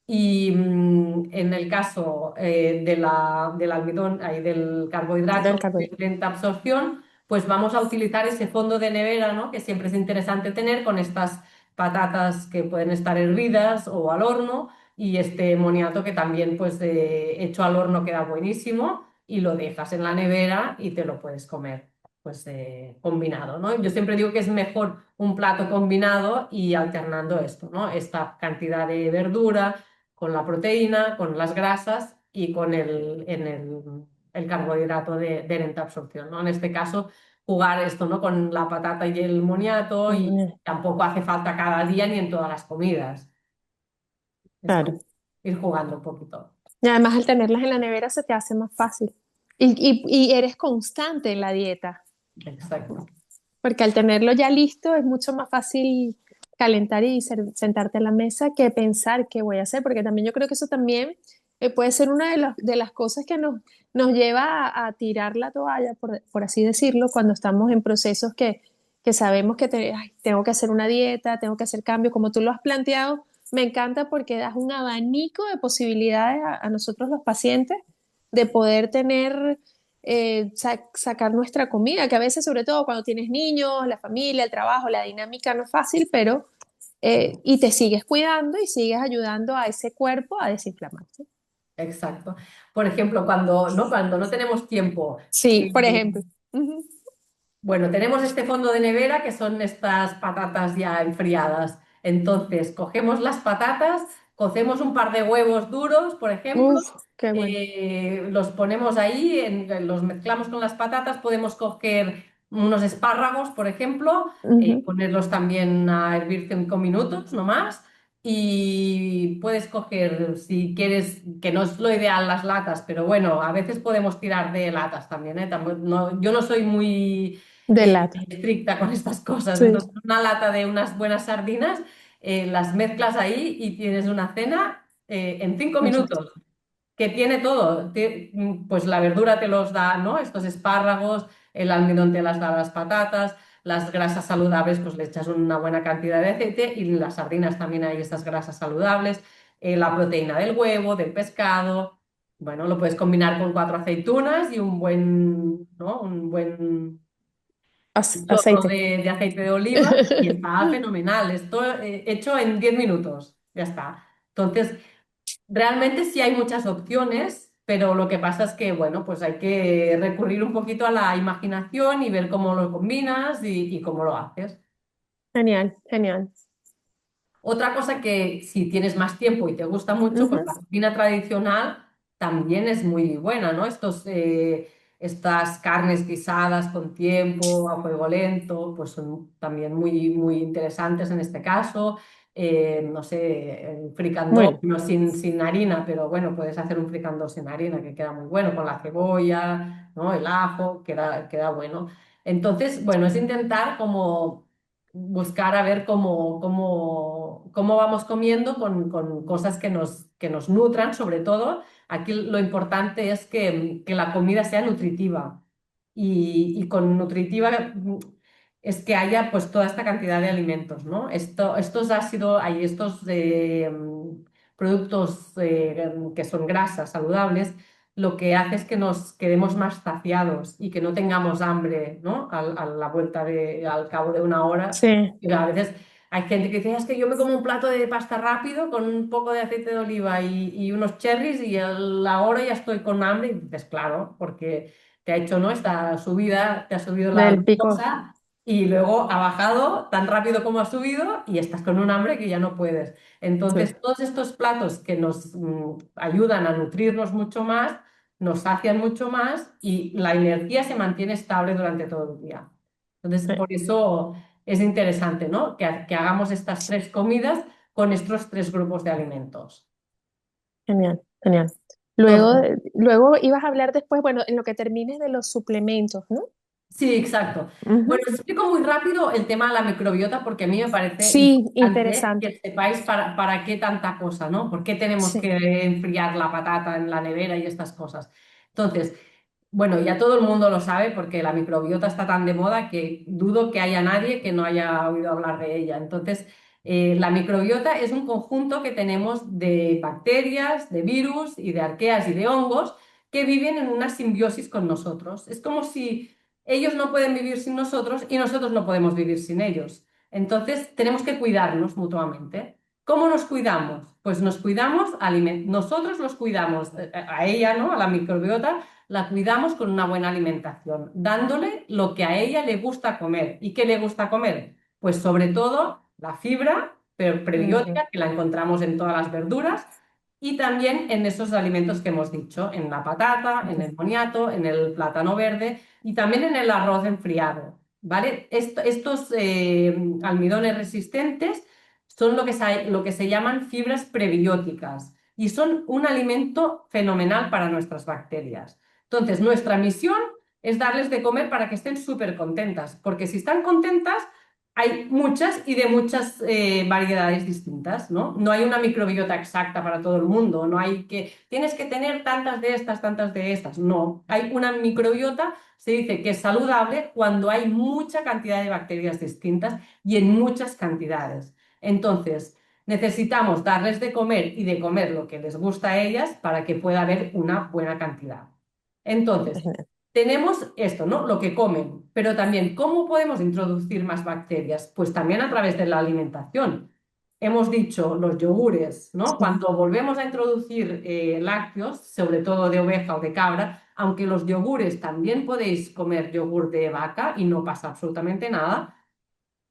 S2: Y en el caso del almidón, ahí del
S3: Del
S2: carbohidrato de
S3: carbohidrato.
S2: lenta absorción, pues vamos a utilizar ese fondo de nevera, ¿no? Que siempre es interesante tener con estas patatas que pueden estar hervidas o al horno y este moniato que también pues hecho al horno queda buenísimo y lo dejas en la nevera y te lo puedes comer pues combinado, ¿no? Yo siempre digo que es mejor un plato combinado y alternando esto, ¿no? Esta cantidad de verdura con la proteína, con las grasas y con el carbohidrato de lenta absorción, ¿no? En este caso, jugar esto, ¿no? Con la patata y el moniato y tampoco hace falta cada día ni en todas las comidas. Es
S3: Claro.
S2: como ir jugando un poquito.
S3: Y además al tenerlas en la nevera se te hace más fácil. Y eres constante en la dieta,
S2: Exacto.
S3: porque al tenerlo ya listo es mucho más fácil calentar y sentarte a la mesa que pensar qué voy a hacer, porque también yo creo que eso también puede ser una de las cosas que nos lleva a tirar la toalla, por así decirlo, cuando estamos en procesos que sabemos que ay, tengo que hacer una dieta, tengo que hacer cambios, como tú lo has planteado. Me encanta porque das un abanico de posibilidades a nosotros los pacientes de poder tener sacar nuestra comida, que a veces, sobre todo cuando tienes niños, la familia, el trabajo, la dinámica no es fácil, pero y te sigues cuidando y sigues ayudando a ese cuerpo a desinflamarse.
S2: Exacto. Por ejemplo, cuando no tenemos tiempo,
S3: Sí, por
S2: eh,
S3: ejemplo. Ujú,
S2: bueno, tenemos este fondo de nevera que son estas patatas ya enfriadas. Entonces, cogemos las patatas, cocemos un par de huevos duros, por ejemplo,
S3: uf, qué bueno.
S2: los ponemos ahí, los mezclamos con las patatas, podemos coger unos espárragos, por ejemplo,
S3: Ujú,
S2: ponerlos también a hervir 5 minutos, no más. Y puedes coger, si quieres, que no es lo ideal las latas, pero bueno, a veces podemos tirar de latas también, ¿eh? Yo no soy muy
S3: de lata.
S2: estricta con estas cosas.
S3: Sí.
S2: Entonces, una lata de unas buenas sardinas, las mezclas ahí y tienes una cena en cinco
S3: Perfecto.
S2: minutos, que tiene todo. Pues la verdura te los da, ¿no? Estos espárragos, el almidón te las da las patatas, las grasas saludables, pues le echas una buena cantidad de aceite y en las sardinas también hay estas grasas saludables, la proteína del huevo, del pescado. Bueno, lo puedes combinar con 4 aceitunas y un buen chorro
S3: Aceite.
S2: de aceite de oliva y está fenomenal. Esto hecho en 10 minutos, ya está. Entonces, realmente sí hay muchas opciones, pero lo que pasa es que, bueno, pues hay que recurrir un poquito a la imaginación y ver cómo lo combinas y cómo lo haces.
S3: Genial, genial.
S2: Otra cosa que si tienes más tiempo y te gusta mucho, pues
S3: Ujú.
S2: la cocina tradicional también es muy buena, ¿no? Estas carnes guisadas con tiempo, a fuego lento, pues son también muy, muy interesantes en este caso. No sé, el fricandó,
S3: Bueno,
S2: no sin harina, pero bueno, puedes hacer un fricandó sin harina que queda muy bueno, con la cebolla, ¿no? El ajo, queda bueno. Entonces, bueno, es intentar como buscar a ver cómo vamos comiendo con cosas que nos nutran, sobre todo. Aquí lo importante es que la comida sea nutritiva y con nutritiva es que haya pues toda esta cantidad de alimentos, ¿no? Estos ácidos, hay estos productos que son grasas saludables, lo que hace es que nos quedemos más saciados y que no tengamos hambre, ¿no? A la vuelta al cabo de una hora.
S3: sí,
S2: Y a veces hay gente que dice, es que yo me como un plato de pasta rápido con un poco de aceite de oliva y unos cherries y a la hora ya estoy con hambre. Y dices, claro, porque te ha hecho, ¿no? Esta subida, te ha subido la
S3: del pico.
S2: glucosa y luego ha bajado tan rápido como ha subido y estás con un hambre que ya no puedes.
S3: Sí,
S2: Entonces, todos estos platos que nos ayudan a nutrirnos mucho más, nos sacian mucho más y la energía se mantiene estable durante todo el día. Entonces,
S3: sí.
S2: por eso es interesante, ¿no? Que hagamos estas tres comidas con estos tres grupos de alimentos.
S3: Genial, genial.
S2: Entonces,
S3: Luego ibas a hablar después, bueno, en lo que termines de los suplementos, ¿no?
S2: sí, exacto. Bueno,
S3: Ujú.
S2: explico muy rápido el tema de la microbiota porque a mí me parece
S3: Sí,
S2: importante
S3: interesante.
S2: que sepáis para qué tanta cosa, ¿no? ¿Por qué tenemos
S3: Sí,
S2: que enfriar la patata en la nevera y estas cosas? Entonces, bueno, ya todo el mundo lo sabe porque la microbiota está tan de moda que dudo que haya nadie que no haya oído hablar de ella. Entonces, la microbiota es un conjunto que tenemos de bacterias, de virus y de arqueas y de hongos que viven en una simbiosis con nosotros. Es como si ellos no pueden vivir sin nosotros y nosotros no podemos vivir sin ellos. Entonces, tenemos que cuidarnos mutuamente. ¿Cómo nos cuidamos? Pues nos cuidamos, nosotros los cuidamos a ella, ¿no? A la microbiota, la cuidamos con una buena alimentación, dándole lo que a ella le gusta comer. ¿Y qué le gusta comer? Pues sobre todo la fibra
S3: ujú,
S2: prebiótica, que la encontramos en todas las verduras, y también en esos alimentos que hemos dicho, en la patata, en
S3: ujú,
S2: el boniato, en el plátano verde y también en el arroz enfriado, ¿vale? Estos almidones resistentes son lo que se llaman fibras prebióticas y son un alimento fenomenal para nuestras bacterias. Entonces, nuestra misión es darles de comer para que estén súper contentas, porque si están contentas, hay muchas y de muchas variedades distintas, ¿no? No hay una microbiota exacta para todo el mundo, no hay que, tienes que tener tantas de estas, no. Hay una microbiota, se dice que es saludable cuando hay mucha cantidad de bacterias distintas y en muchas cantidades. Entonces, necesitamos darles de comer y de comer lo que les gusta a ellas para que pueda haber una buena cantidad. Entonces,
S3: genial.
S2: tenemos esto, ¿no? Lo que comen, pero también cómo podemos introducir más bacterias, pues también a través de la alimentación. Hemos dicho los yogures, ¿no?
S3: Sí,
S2: Cuando volvemos a introducir lácteos, sobre todo de oveja o de cabra, aunque los yogures también podéis comer yogur de vaca y no pasa absolutamente nada,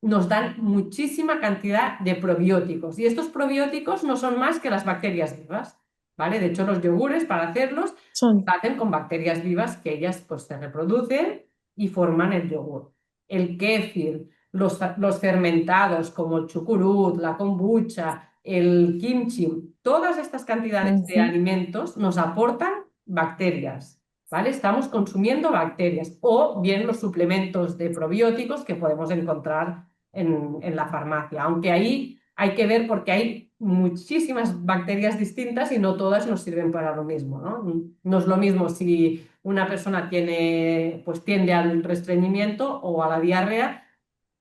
S2: nos dan muchísima cantidad de probióticos. Y estos probióticos no son más que las bacterias vivas, ¿vale? De hecho, los yogures, para hacerlos, se
S3: son.
S2: hacen con bacterias vivas que ellas pues se reproducen y forman el yogur. El kéfir, los fermentados como el chucrut, la kombucha, el kimchi, todas estas cantidades de
S3: Ujú,
S2: alimentos nos aportan bacterias. ¿Vale? Estamos consumiendo bacterias o bien los suplementos de probióticos que podemos encontrar en la farmacia, aunque ahí hay que ver porque hay muchísimas bacterias distintas y no todas nos sirven para lo mismo, ¿no? No es lo mismo si una persona tiene, pues tiende al restreñimiento o a la diarrea,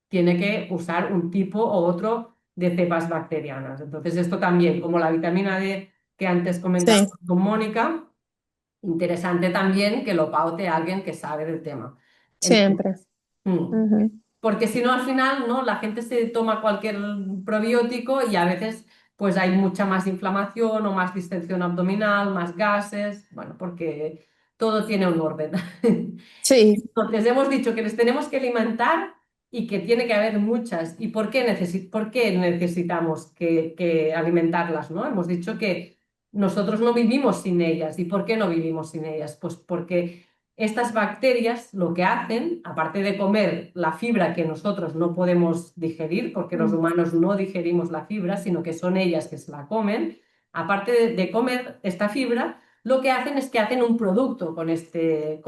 S2: tiene que usar un tipo o otro de cepas bacterianas. Entonces, esto también, como la vitamina D que antes
S3: sí,
S2: comentaba con Mónica, interesante también que lo paute alguien que sabe del tema.
S3: siempre.
S2: Entonces, mm,
S3: Ujú,
S2: porque si no, al final, ¿no? La gente se toma cualquier probiótico y a veces pues hay mucha más inflamación o más distensión abdominal, más gases, bueno, porque todo tiene un orden.
S3: sí,
S2: Entonces hemos dicho que les tenemos que alimentar y que tiene que haber muchas. ¿Y por qué necesitamos que alimentarlas, ¿no? Hemos dicho que nosotros no vivimos sin ellas. ¿Y por qué no vivimos sin ellas? Pues porque estas bacterias lo que hacen, aparte de comer la fibra que nosotros no podemos digerir, porque los
S3: mm,
S2: humanos no digerimos la fibra, sino que son ellas que se la comen, aparte de comer esta fibra, lo que hacen es que hacen un producto con este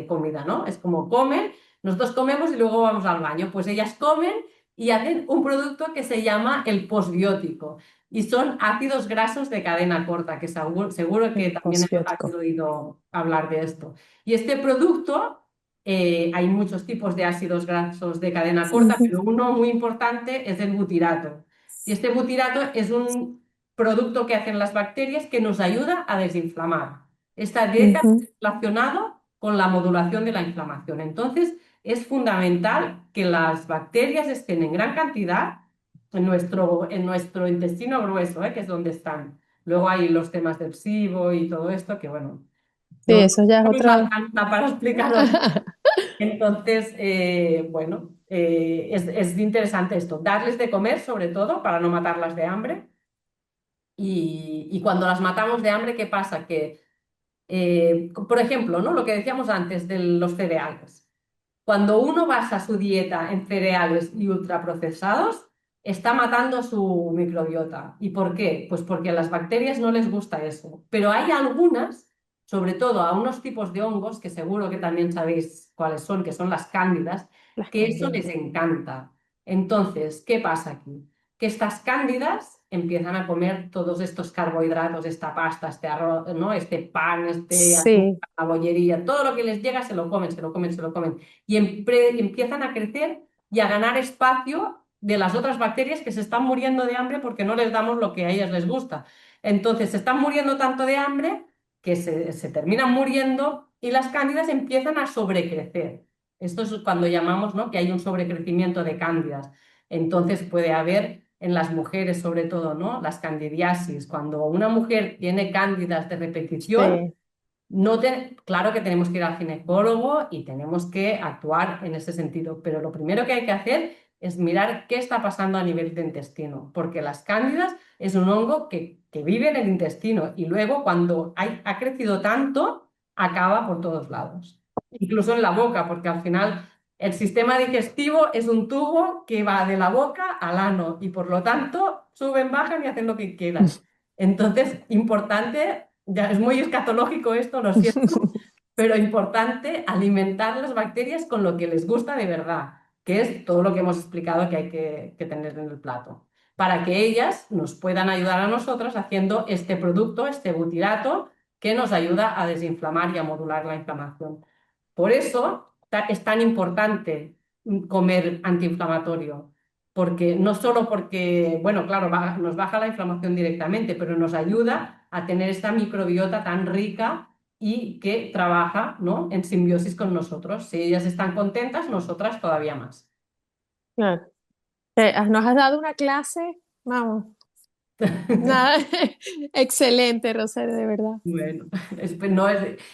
S2: comida, ¿no? Es como comen, nosotros comemos y luego vamos al baño, pues ellas comen y hacen un producto que se llama el posbiótico y son ácidos grasos de cadena corta, que seguro que
S3: el
S2: también habéis
S3: posbiótico.
S2: oído hablar de esto. Y este producto, hay muchos tipos de ácidos grasos de cadena corta,
S3: Ujú,
S2: pero uno muy importante es el butirato. Y este butirato es un producto que hacen las bacterias que nos ayuda a desinflamar. Está
S3: ujú,
S2: directamente relacionado con la modulación de la inflamación. Entonces, es fundamental que las bacterias estén en gran cantidad en nuestro intestino grueso, que es donde están. Luego hay los temas del SIBO y todo esto, que bueno,
S3: sí,
S2: no,
S3: eso ya es
S2: no nos
S3: otra.
S2: alcanza para explicaros. Entonces, bueno. es interesante esto, darles de comer sobre todo para no matarlas de hambre. Y cuando las matamos de hambre, ¿qué pasa? Que, por ejemplo, ¿no? Lo que decíamos antes de los cereales. Cuando uno basa su dieta en cereales y ultraprocesados, está matando su microbiota. ¿Y por qué? Pues porque a las bacterias no les gusta eso. Pero hay algunas, sobre todo a unos tipos de hongos, que seguro que también sabéis cuáles son, que son las cándidas,
S3: Las
S2: que eso les
S3: cándidas.
S2: encanta. Entonces, ¿qué pasa aquí? Que estas cándidas empiezan a comer todos estos carbohidratos, esta pasta, este arroz, ¿no? Este pan, este
S3: Sí,
S2: azúcar, la bollería, todo lo que les llega se lo comen, se lo comen, se lo comen. Y empiezan a crecer y a ganar espacio de las otras bacterias que se están muriendo de hambre porque no les damos lo que a ellas les gusta. Entonces se están muriendo tanto de hambre que se terminan muriendo y las cándidas empiezan a sobrecrecer. Esto es cuando llamamos, ¿no?, que hay un sobrecrecimiento de cándidas. Entonces puede haber en las mujeres sobre todo, ¿no?, las candidiasis. Cuando una mujer tiene cándidas de repetición,
S3: sí,
S2: claro que tenemos que ir al ginecólogo y tenemos que actuar en ese sentido, pero lo primero que hay que hacer es mirar qué está pasando a nivel de intestino, porque las cándidas es un hongo que vive en el intestino y luego cuando ha crecido tanto, acaba por todos lados, incluso en la boca, porque al final el sistema digestivo es un tubo que va de la boca al ano y por lo tanto suben, bajan y hacen lo que quieran. Entonces, importante, ya es muy escatológico esto, lo siento, pero importante alimentar las bacterias con lo que les gusta de verdad, que es todo lo que hemos explicado que hay que tener en el plato, para que ellas nos puedan ayudar a nosotras haciendo este producto, este butirato, que nos ayuda a desinflamar y a modular la inflamación. Por eso es tan importante comer antiinflamatorio, porque no solo porque, bueno, claro, nos baja la inflamación directamente, pero nos ayuda a tener esta microbiota tan rica y que trabaja, ¿no?, en simbiosis con nosotros. Si ellas están contentas, nosotras todavía más.
S3: claro. Nos has dado una clase, vamos, nada, excelente, Rosario, de verdad.
S2: Bueno,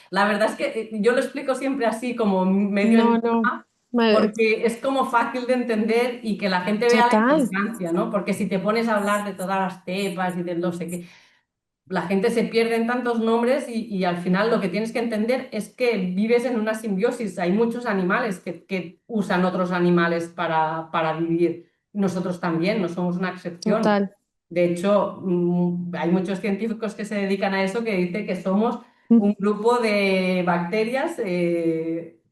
S2: la verdad es que yo lo explico siempre así, como medio en
S3: No, no,
S2: broma,
S3: ma-
S2: porque es como fácil de entender y que la gente vea la
S3: total,
S2: importancia, ¿no? Porque si te pones a hablar de todas las cepas y de no sé qué, la gente se pierde en tantos nombres y al final lo que tienes que entender es que vives en una simbiosis. Hay muchos animales que usan otros animales para vivir. Nosotros también, no somos una excepción.
S3: total.
S2: De hecho, hay muchos científicos que se dedican a eso que dicen que somos un grupo de bacterias,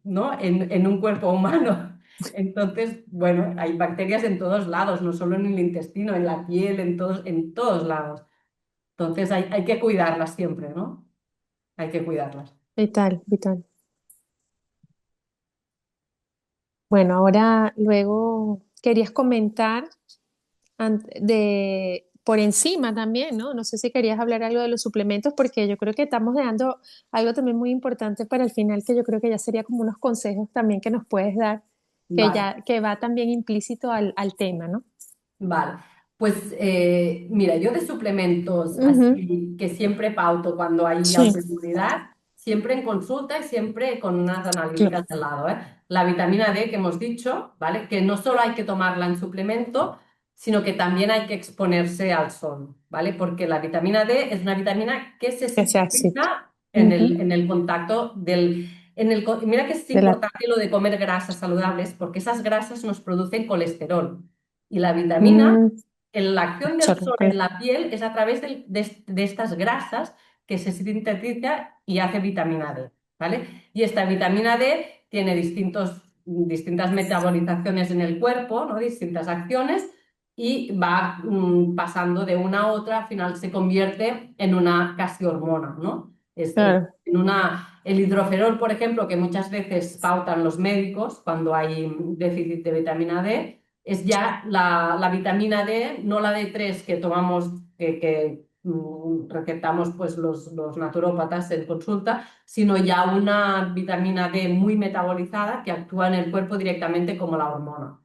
S2: ¿no?, en un cuerpo humano. Entonces, bueno, hay bacterias en todos lados, no solo en el intestino, en la piel, en todos lados. Entonces hay que cuidarlas siempre, ¿no? Hay que cuidarlas.
S3: Vital, vital. Bueno, ahora luego querías comentar por encima también, ¿no? No sé si querías hablar algo de los suplementos, porque yo creo que estamos dejando algo también muy importante para el final, que yo creo que ya sería como unos consejos también que nos puedes dar,
S2: Vale,
S3: que va también implícito al tema, ¿no?
S2: vale. Pues mira, yo de suplementos
S3: Ujú,
S2: así que siempre pauto cuando hay
S3: sí,
S2: autoinmunidad, siempre en consulta y siempre con unas
S3: claro,
S2: analíticas al lado, ¿eh? La vitamina D que hemos dicho, ¿vale? Que no solo hay que tomarla en suplemento, sino que también hay que exponerse al sol, ¿vale? Porque la vitamina D es una vitamina que se
S3: que sea así.
S2: sintetiza
S3: Ujú,
S2: en el contacto del... mira que es
S3: de la,
S2: importante lo de comer grasas saludables, porque esas grasas nos producen colesterol. Y la vitamina,
S3: mm,
S2: la acción del
S3: sorry,
S2: sol en la piel es a través de estas grasas que se sintetiza y hace vitamina D, ¿vale? Y esta vitamina D tiene distintas metabolizaciones en el cuerpo, ¿no?, distintas acciones y va pasando de una a otra, al final se convierte en una casi hormona, ¿no?
S3: claro,
S2: El hidroferol, por ejemplo, que muchas veces pautan los médicos cuando hay déficit de vitamina D, es ya la vitamina D, no la D3 que tomamos, que recetamos pues los naturópatas en consulta, sino ya una vitamina D muy metabolizada que actúa en el cuerpo directamente como la hormona.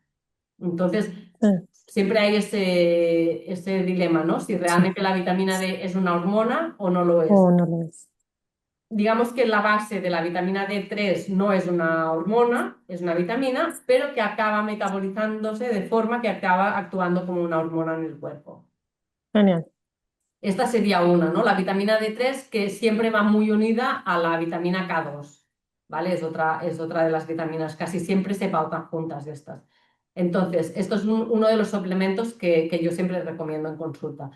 S2: Entonces,
S3: ah,
S2: siempre hay ese dilema, ¿no? Si
S3: sí,
S2: realmente la vitamina D es una hormona o no lo es.
S3: o no lo es.
S2: digamos que la base de la vitamina D3 no es una hormona, es una vitamina, pero que acaba metabolizándose de forma que acaba actuando como una hormona en el cuerpo.
S3: Genial.
S2: Esta sería una, ¿no? La vitamina D3 que siempre va muy unida a la vitamina K2, ¿vale? Es otra de las vitaminas, casi siempre se pautan juntas estas. Entonces, esto es uno de los suplementos que yo siempre recomiendo en consulta.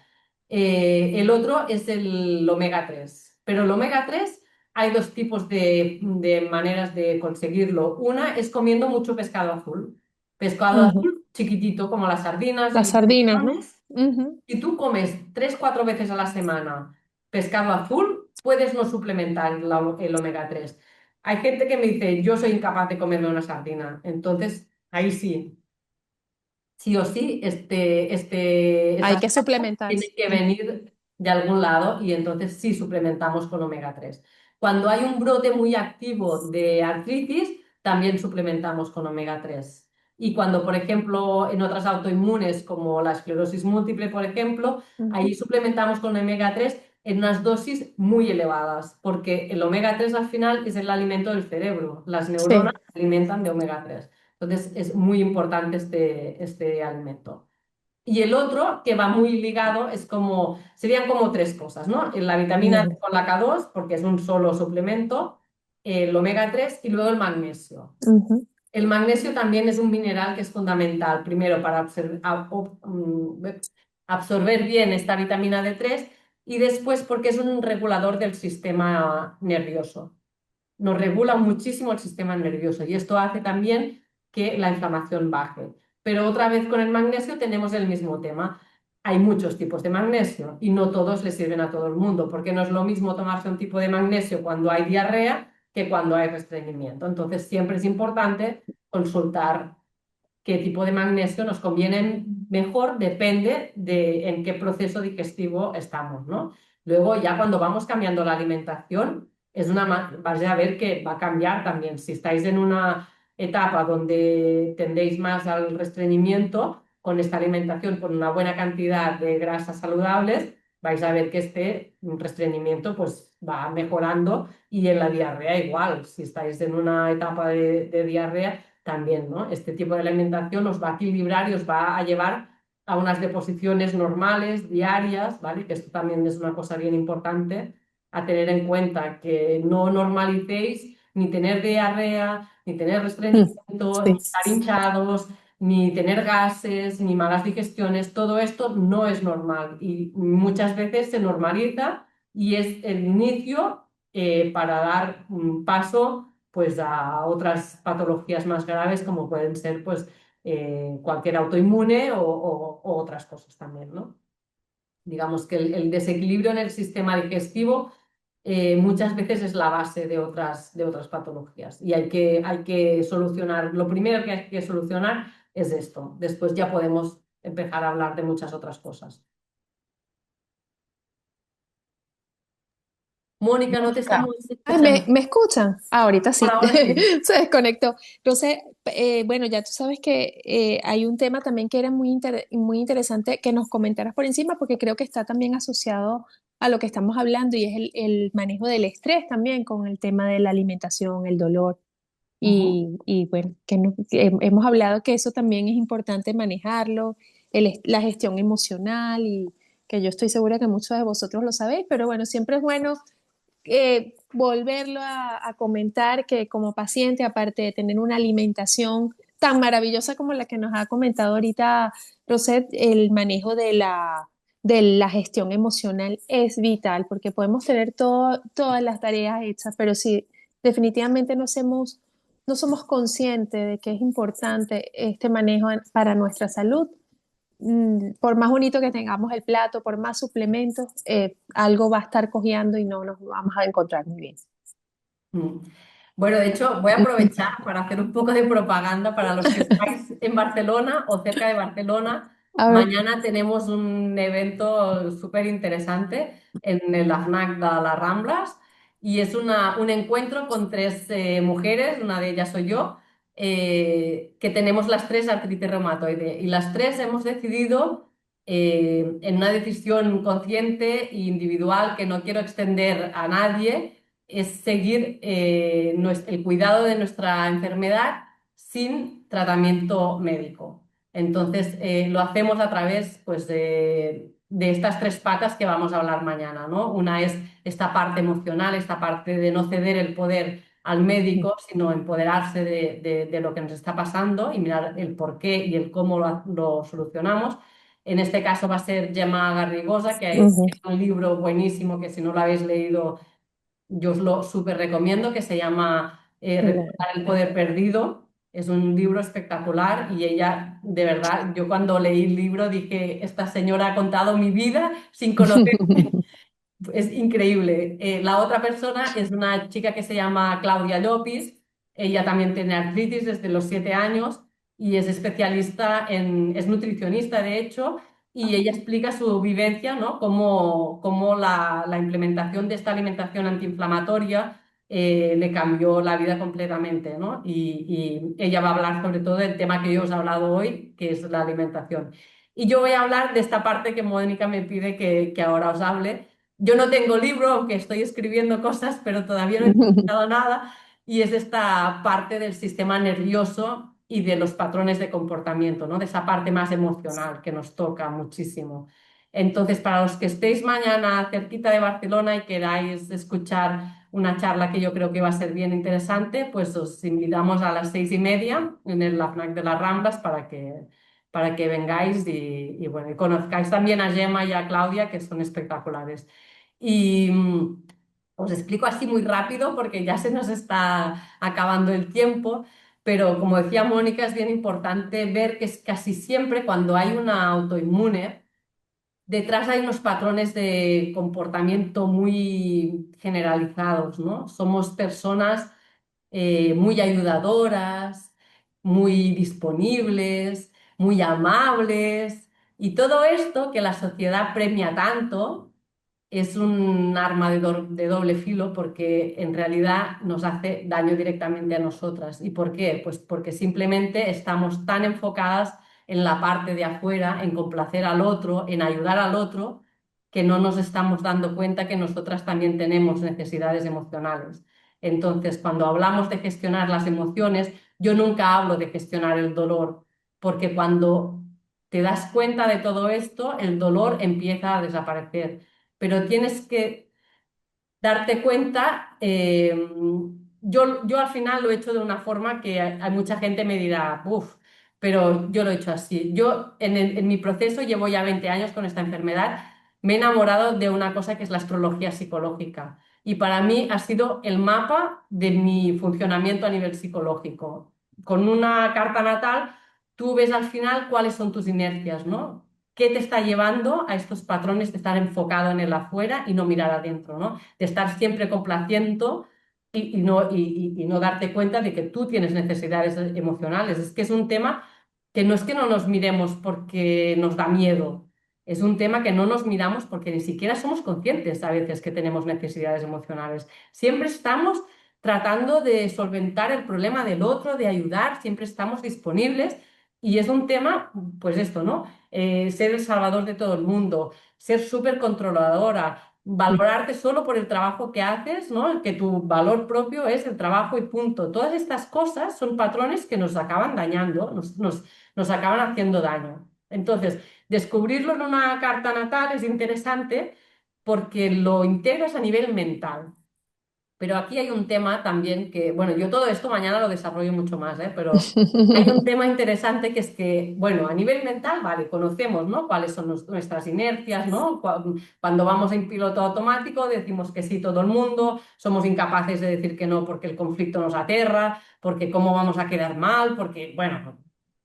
S2: El otro es el omega 3, pero el omega 3 hay dos tipos de maneras de conseguirlo. Una es comiendo mucho pescado azul. Pescado
S3: Ujú.
S2: azul chiquitito, como las sardinas y
S3: Las
S2: los
S3: sardinas, ¿no?
S2: tiburones.
S3: Ujú.
S2: Si tú comes 3, 4 veces a la semana pescado azul, puedes no suplementar el omega 3. Hay gente que me dice, yo soy incapaz de comerme una sardina. Entonces, ahí sí o sí,
S3: Hay
S2: esas
S3: que
S2: grasas tienen
S3: suplementarse.
S2: que venir de algún lado y entonces sí suplementamos con omega 3. Cuando hay un brote muy activo de artritis, también suplementamos con omega 3. Y cuando, por ejemplo, en otras autoinmunes como la esclerosis múltiple, por ejemplo,
S3: Ujú.
S2: ahí suplementamos con omega 3 en unas dosis muy elevadas, porque el omega 3 al final es el alimento del cerebro. Las neuronas
S3: Sí.
S2: se alimentan de omega 3. Entonces es muy importante este alimento. Y el otro, que va muy ligado, serían como tres cosas, ¿no? La vitamina D
S3: Vale.
S2: con la K2, porque es un solo suplemento, el omega 3 y luego el magnesio.
S3: Ujú.
S2: El magnesio también es un mineral que es fundamental, primero para absorber bien esta vitamina D3 y después porque es un regulador del sistema nervioso. Nos regula muchísimo el sistema nervioso y esto hace también que la inflamación baje. Pero otra vez con el magnesio tenemos el mismo tema. Hay muchos tipos de magnesio y no todos le sirven a todo el mundo, porque no es lo mismo tomarse un tipo de magnesio cuando hay diarrea que cuando hay estreñimiento. Entonces siempre es importante consultar qué tipo de magnesio nos conviene mejor, depende de en qué proceso digestivo estamos, ¿no? Luego ya cuando vamos cambiando la alimentación, vais a ver que va a cambiar también. Si estáis en una etapa donde tendéis más al restreñimiento, con esta alimentación, con una buena cantidad de grasas saludables, vais a ver que este restreñimiento pues va mejorando y en la diarrea igual. Si estáis en una etapa de diarrea, también, ¿no? Este tipo de alimentación os va a equilibrar y os va a llevar a unas deposiciones normales, diarias, ¿vale? Que esto también es una cosa bien importante a tener en cuenta, que no normalicéis ni tener diarrea, ni tener
S3: Mm.
S2: estreñimiento, ni
S3: Sí.
S2: estar hinchados, ni tener gases, ni malas digestiones. Todo esto no es normal y muchas veces se normaliza y es el inicio para dar un paso pues a otras patologías más graves como pueden ser pues cualquier autoinmune o otras cosas también, ¿no? Digamos que el desequilibrio en el sistema digestivo muchas veces es la base de otras patologías y hay que solucionar, lo primero que hay que solucionar es esto, después ya podemos empezar a hablar de muchas otras cosas. Mónica, no te
S1: Mónica,
S2: estamos
S3: Ay, ¿me,
S2: escuchando.
S3: me escuchan? Ah, ahorita sí,
S2: Ahora sí.
S3: se desconectó. Entonces, bueno, ya tú sabes que hay un tema también que era muy interesante que nos comentaras por encima, porque creo que está también asociado a lo que estamos hablando y es el manejo del estrés también con el tema de la alimentación, el dolor.
S2: Ujú.
S3: Y bueno, que hemos hablado que eso también es importante manejarlo, la gestión emocional y que yo estoy segura que muchos de vosotros lo sabéis, pero bueno, siempre es bueno volverlo a comentar que como paciente, aparte de tener una alimentación tan maravillosa como la que nos ha comentado ahorita Rosette, el manejo de la gestión emocional es vital porque podemos tener todas las tareas hechas, pero si definitivamente no somos conscientes de que es importante este manejo para nuestra salud, por más bonito que tengamos el plato, por más suplementos, algo va a estar cojeando y no nos vamos a encontrar muy bien.
S2: Mm. Bueno, de hecho, voy a aprovechar para hacer un poco de propaganda para los que estáis en Barcelona o cerca de Barcelona.
S3: A ver,
S2: Mañana tenemos un evento súper interesante en el AFNAC de las Ramblas y es un encuentro con tres mujeres, una de ellas soy yo, que tenemos las tres artritis reumatoide y las tres hemos decidido, en una decisión consciente e individual que no quiero extender a nadie, es seguir el cuidado de nuestra enfermedad sin tratamiento médico. Entonces, lo hacemos a través pues, de estas tres patas que vamos a hablar mañana, ¿no? Una es esta parte emocional, esta parte de no ceder el poder al médico, sino empoderarse de lo que nos está pasando y mirar el por qué y el cómo lo solucionamos. En este caso va a ser Gemma Garrigosa, que es
S3: Ujú,
S2: un libro buenísimo que si no lo habéis leído yo os lo súper recomiendo, que se llama
S3: claro.
S2: Recuperar el poder perdido. Es un libro espectacular y ella, de verdad, yo cuando leí el libro dije, esta señora ha contado mi vida sin conocer. Es increíble. La otra persona es una chica que se llama Claudia Llopis. Ella también tiene artritis desde los 7 años y es especialista es nutricionista de hecho, y ella explica su vivencia, ¿no? Cómo la implementación de esta alimentación antiinflamatoria le cambió la vida completamente, ¿no? Y ella va a hablar sobre todo del tema que yo os he hablado hoy, que es la alimentación. Y yo voy a hablar de esta parte que Mónica me pide que ahora os hable. Yo no tengo libro, aunque estoy escribiendo cosas, pero todavía no he publicado nada, y es esta parte del sistema nervioso y de los patrones de comportamiento, ¿no? De esa parte más emocional que nos toca muchísimo. Entonces, para los que estéis mañana cerquita de Barcelona y queráis escuchar una charla que yo creo que va a ser bien interesante, pues os invitamos a las 6:30 en la FNAC de las Ramblas para que vengáis y, bueno, y conozcáis también a Gemma y a Claudia, que son espectaculares. Y os explico así muy rápido porque ya se nos está acabando el tiempo, pero como decía Mónica, es bien importante ver que es casi siempre cuando hay una autoinmune, detrás hay unos patrones de comportamiento muy generalizados, ¿no? Somos personas muy ayudadoras, muy disponibles, muy amables, y todo esto que la sociedad premia tanto es un arma de doble filo porque en realidad nos hace daño directamente a nosotras. ¿Y por qué? Pues porque simplemente estamos tan enfocadas en la parte de afuera, en complacer al otro, en ayudar al otro, que no nos estamos dando cuenta que nosotras también tenemos necesidades emocionales. Entonces, cuando hablamos de gestionar las emociones, yo nunca hablo de gestionar el dolor, porque cuando te das cuenta de todo esto, el dolor empieza a desaparecer, pero tienes que darte cuenta. Yo al final lo he hecho de una forma que hay mucha gente me dirá, uff, pero yo lo he hecho así. Yo en mi proceso llevo ya 20 años con esta enfermedad, me he enamorado de una cosa que es la astrología psicológica y para mí ha sido el mapa de mi funcionamiento a nivel psicológico. Con una carta natal tú ves al final cuáles son tus inercias, ¿no? ¿Qué te está llevando a estos patrones de estar enfocado en el afuera y no mirar adentro, ¿no? De estar siempre complaciendo y no darte cuenta de que tú tienes necesidades emocionales. Es que es un tema que no es que no nos miremos porque nos da miedo, es un tema que no nos miramos porque ni siquiera somos conscientes a veces que tenemos necesidades emocionales. Siempre estamos tratando de solventar el problema del otro, de ayudar, siempre estamos disponibles y es un tema, pues esto, ¿no? Ser el salvador de todo el mundo, ser súper controladora, valorarte solo por el trabajo que haces, ¿no? Que tu valor propio es el trabajo y punto. Todas estas cosas son patrones que nos acaban dañando, nos acaban haciendo daño. Entonces, descubrirlo en una carta natal es interesante porque lo integras a nivel mental. Pero aquí hay un tema también que, bueno, yo todo esto mañana lo desarrollo mucho más, ¿eh? Pero hay un tema interesante que es que, bueno, a nivel mental, vale, conocemos, ¿no? Cuáles son nuestras inercias, ¿no? Cuando vamos en piloto automático decimos que sí todo el mundo, somos incapaces de decir que no porque el conflicto nos aterra, porque cómo vamos a quedar mal, porque, bueno,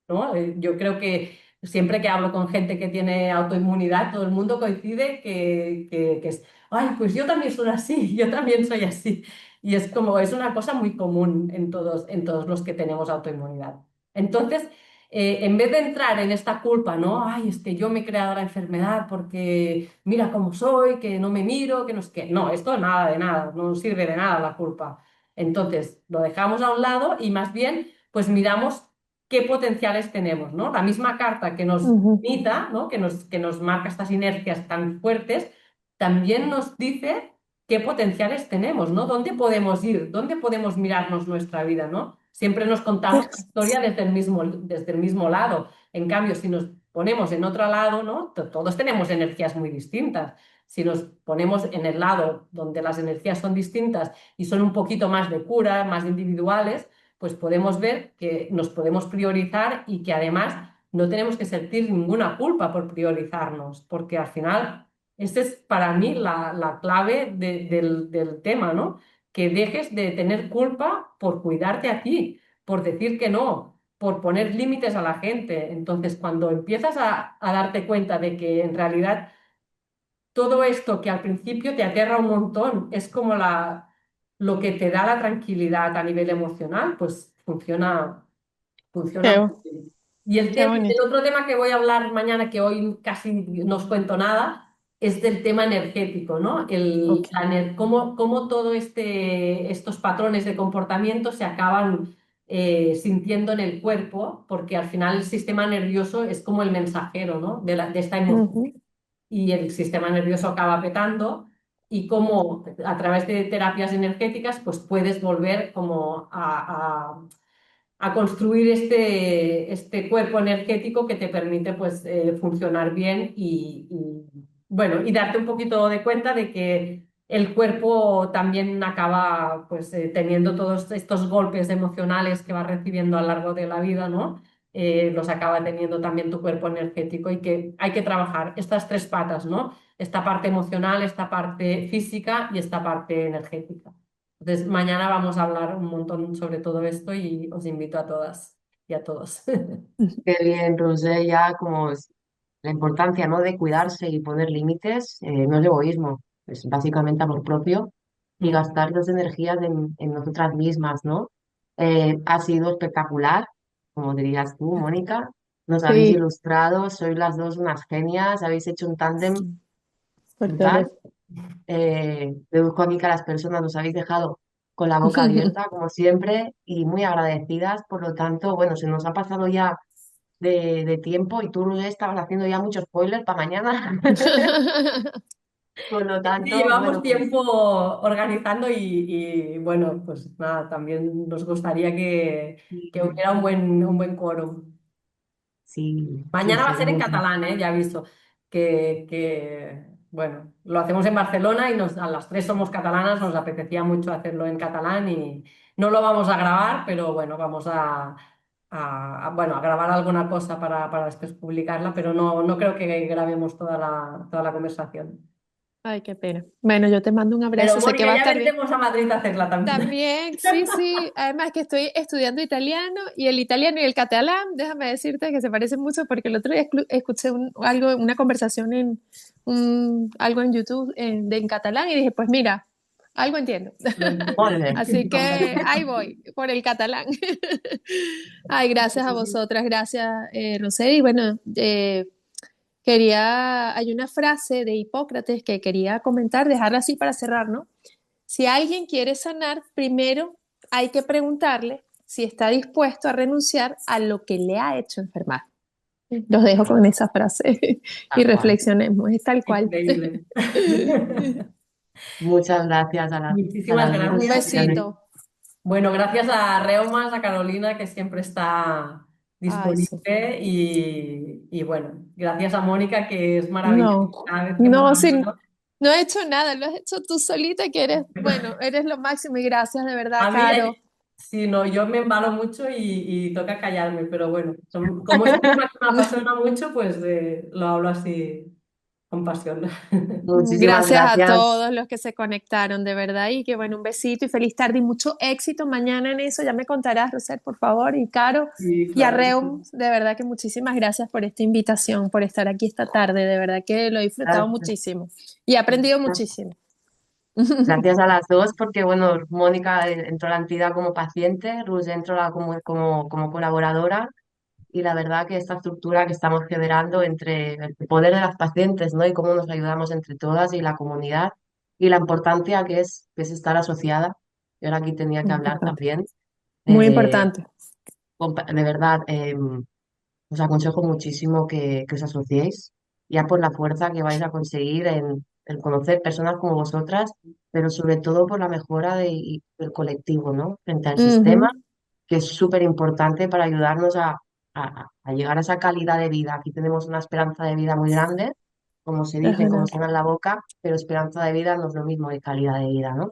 S2: ¿no? Yo creo que siempre que hablo con gente que tiene autoinmunidad, todo el mundo coincide que es, ay, pues yo también soy así, yo también soy así. Y es como, es una cosa muy común en todos los que tenemos autoinmunidad. Entonces, en vez de entrar en esta culpa, ¿no? Ay, es que yo me he creado la enfermedad porque mira cómo soy, que no me miro, que no es que. No, esto nada de nada, no sirve de nada la culpa. Entonces, lo dejamos a un lado y más bien, pues miramos qué potenciales tenemos, ¿no? La misma carta que nos
S3: Ujú,
S2: limita, ¿no? Que nos marca estas inercias tan fuertes, también nos dice qué potenciales tenemos, ¿no? ¿Dónde podemos ir? ¿Dónde podemos mirarnos nuestra vida, ¿no? Siempre nos contamos la historia desde el mismo lado. En cambio, si nos ponemos en otro lado, ¿no? Todos tenemos energías muy distintas. Si nos ponemos en el lado donde las energías son distintas y son un poquito más de cura, más individuales, pues podemos ver que nos podemos priorizar y que además no tenemos que sentir ninguna culpa por priorizarnos, porque al final esa es para mí la clave del tema, ¿no? Que dejes de tener culpa por cuidarte a ti, por decir que no, por poner límites a la gente. Entonces, cuando empiezas a darte cuenta de que en realidad todo esto que al principio te aterra un montón es como lo que te da la tranquilidad a nivel emocional, pues funciona
S3: Qué,
S2: muy bien. Y
S3: qué
S2: el
S3: bonito.
S2: otro tema que voy a hablar mañana, que hoy casi no os cuento nada, es del tema energético, ¿no?
S3: Ok.
S2: Cómo todo estos patrones de comportamiento se acaban sintiendo en el cuerpo, porque al final el sistema nervioso es como el mensajero, ¿no? De esta emoción,
S3: Ujú.
S2: y el sistema nervioso acaba petando, y cómo a través de terapias energéticas pues puedes volver como a construir este cuerpo energético que te permite pues funcionar bien bueno, y darte un poquito de cuenta de que el cuerpo también acaba pues teniendo todos estos golpes emocionales que va recibiendo a lo largo de la vida, ¿no? Los acaba teniendo también tu cuerpo energético, y que hay que trabajar estas tres patas, ¿no? Esta parte emocional, esta parte física y esta parte energética. Entonces, mañana vamos a hablar un montón sobre todo esto y os invito a todas y a todos.
S1: Qué bien, Rosé, ya como es la importancia, ¿no? De cuidarse y poner límites, no es egoísmo, es básicamente amor propio y
S2: Mm.
S1: gastar las energías en nosotras mismas, ¿no? Ha sido espectacular, como dirías tú, Mónica. Nos habéis
S3: Sí,
S1: ilustrado, sois las dos unas genias, habéis hecho un tándem
S3: sí,
S1: brutal.
S3: fortaleza.
S1: Deduzco aquí que a las personas nos habéis dejado con la boca abierta, como siempre, y muy agradecidas. Por lo tanto, bueno, se nos ha pasado ya de tiempo y tú, Rubén, estabas haciendo ya mucho spoiler para mañana. Por lo
S2: Sí,
S1: tanto,
S2: llevamos
S1: bueno, pues
S2: tiempo organizando bueno, pues nada, también nos gustaría que
S1: sí,
S2: hubiera un buen quórum.
S1: sí, sí,
S2: Mañana va a
S1: sí,
S2: ser en
S1: mucho.
S2: catalán, ¿eh? Ya aviso. Bueno, lo hacemos en Barcelona y a las tres somos catalanas, nos apetecía mucho hacerlo en catalán y no lo vamos a grabar, pero bueno, vamos bueno, a grabar alguna cosa para después publicarla, pero no creo que grabemos toda la conversación.
S3: Ay, qué pena. Bueno, yo te mando un
S2: Pero
S3: abrazo, sé que
S2: Mónica,
S3: va a
S2: ya
S3: estar bien.
S2: vendremos a Madrid a hacerla también.
S3: También, sí, sí. Además que estoy estudiando italiano y el italiano y el catalán, déjame decirte que se parecen mucho porque el otro día escuché una conversación algo en YouTube en catalán y dije, pues mira, algo entiendo.
S1: Muy bien.
S3: Así que ahí voy, por el catalán. Ay, gracias a vosotras, gracias, Rosé. Y bueno, hay una frase de Hipócrates que quería comentar, dejarla así para cerrar, ¿no? Si alguien quiere sanar, primero hay que preguntarle si está dispuesto a renunciar a lo que le ha hecho enfermar. Los dejo con esa frase y
S1: Tal cual.
S3: reflexionemos, es tal cual.
S2: Increíble.
S1: Muchas gracias a
S2: Muchísimas
S1: las dos
S3: Un
S2: gracias.
S1: expresiones.
S3: besito.
S2: Bueno, gracias a Reumas, a Carolina, que siempre está
S3: Ay, sí.
S2: disponible, y bueno, gracias a Mónica, que es maravillosa
S3: No,
S2: cada vez que hemos
S3: no,
S2: hablado.
S3: no he hecho nada, lo has hecho tú solita, que eres, bueno, eres lo máximo y gracias de verdad,
S2: A mí,
S3: Caro.
S2: sí, no, yo me embalo mucho y toca callarme, pero bueno, como es un tema que me apasiona mucho, pues lo hablo así con pasión.
S1: Muchísimas
S3: Gracias a
S1: gracias.
S3: todos los que se conectaron, de verdad, y que bueno, un besito y feliz tarde y mucho éxito mañana en eso. Ya me contarás, Roser, por favor, y Caro,
S2: Sí,
S3: y a
S2: claro.
S3: Reum, de verdad que muchísimas gracias por esta invitación, por estar aquí esta tarde, de verdad que lo he disfrutado
S1: Gracias.
S3: muchísimo y he aprendido muchísimo.
S1: Gracias a las dos, porque bueno, Mónica entró a la entidad como paciente, Rus entró como colaboradora, y la verdad que esta estructura que estamos generando entre el poder de las pacientes, ¿no? Y cómo nos ayudamos entre todas y la comunidad, y la importancia que es estar asociada. Y ahora aquí tenía que hablar
S3: Importante,
S1: también.
S3: muy
S1: eh,
S3: importante.
S1: de verdad, os aconsejo muchísimo que os asociéis, ya por la fuerza que vais a conseguir el conocer personas como vosotras, pero sobre todo por la mejora del colectivo, ¿no? Frente al sistema,
S3: Ujú,
S1: que es súper importante para ayudarnos a llegar a esa calidad de vida. Aquí tenemos una esperanza de vida muy grande, como se dice, como
S3: ojalá.
S1: suena en la boca, pero esperanza de vida no es lo mismo que calidad de vida, ¿no?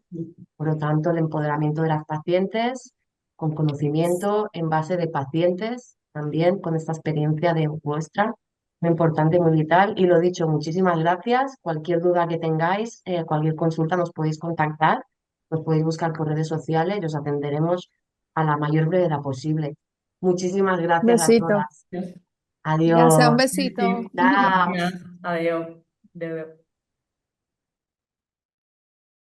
S1: Por lo tanto, el empoderamiento de las pacientes con conocimiento en base de pacientes, también con esta experiencia de vuestra, muy importante, muy vital. Y lo dicho, muchísimas gracias. Cualquier duda que tengáis, cualquier consulta nos podéis contactar, nos podéis buscar por redes sociales y os atenderemos a la mayor brevedad posible. Muchísimas gracias a
S3: Besito.
S1: todas.
S3: Gracias, un
S1: Adiós.
S3: besito.
S1: Chao.
S2: Gracias. Adiós. Adeu.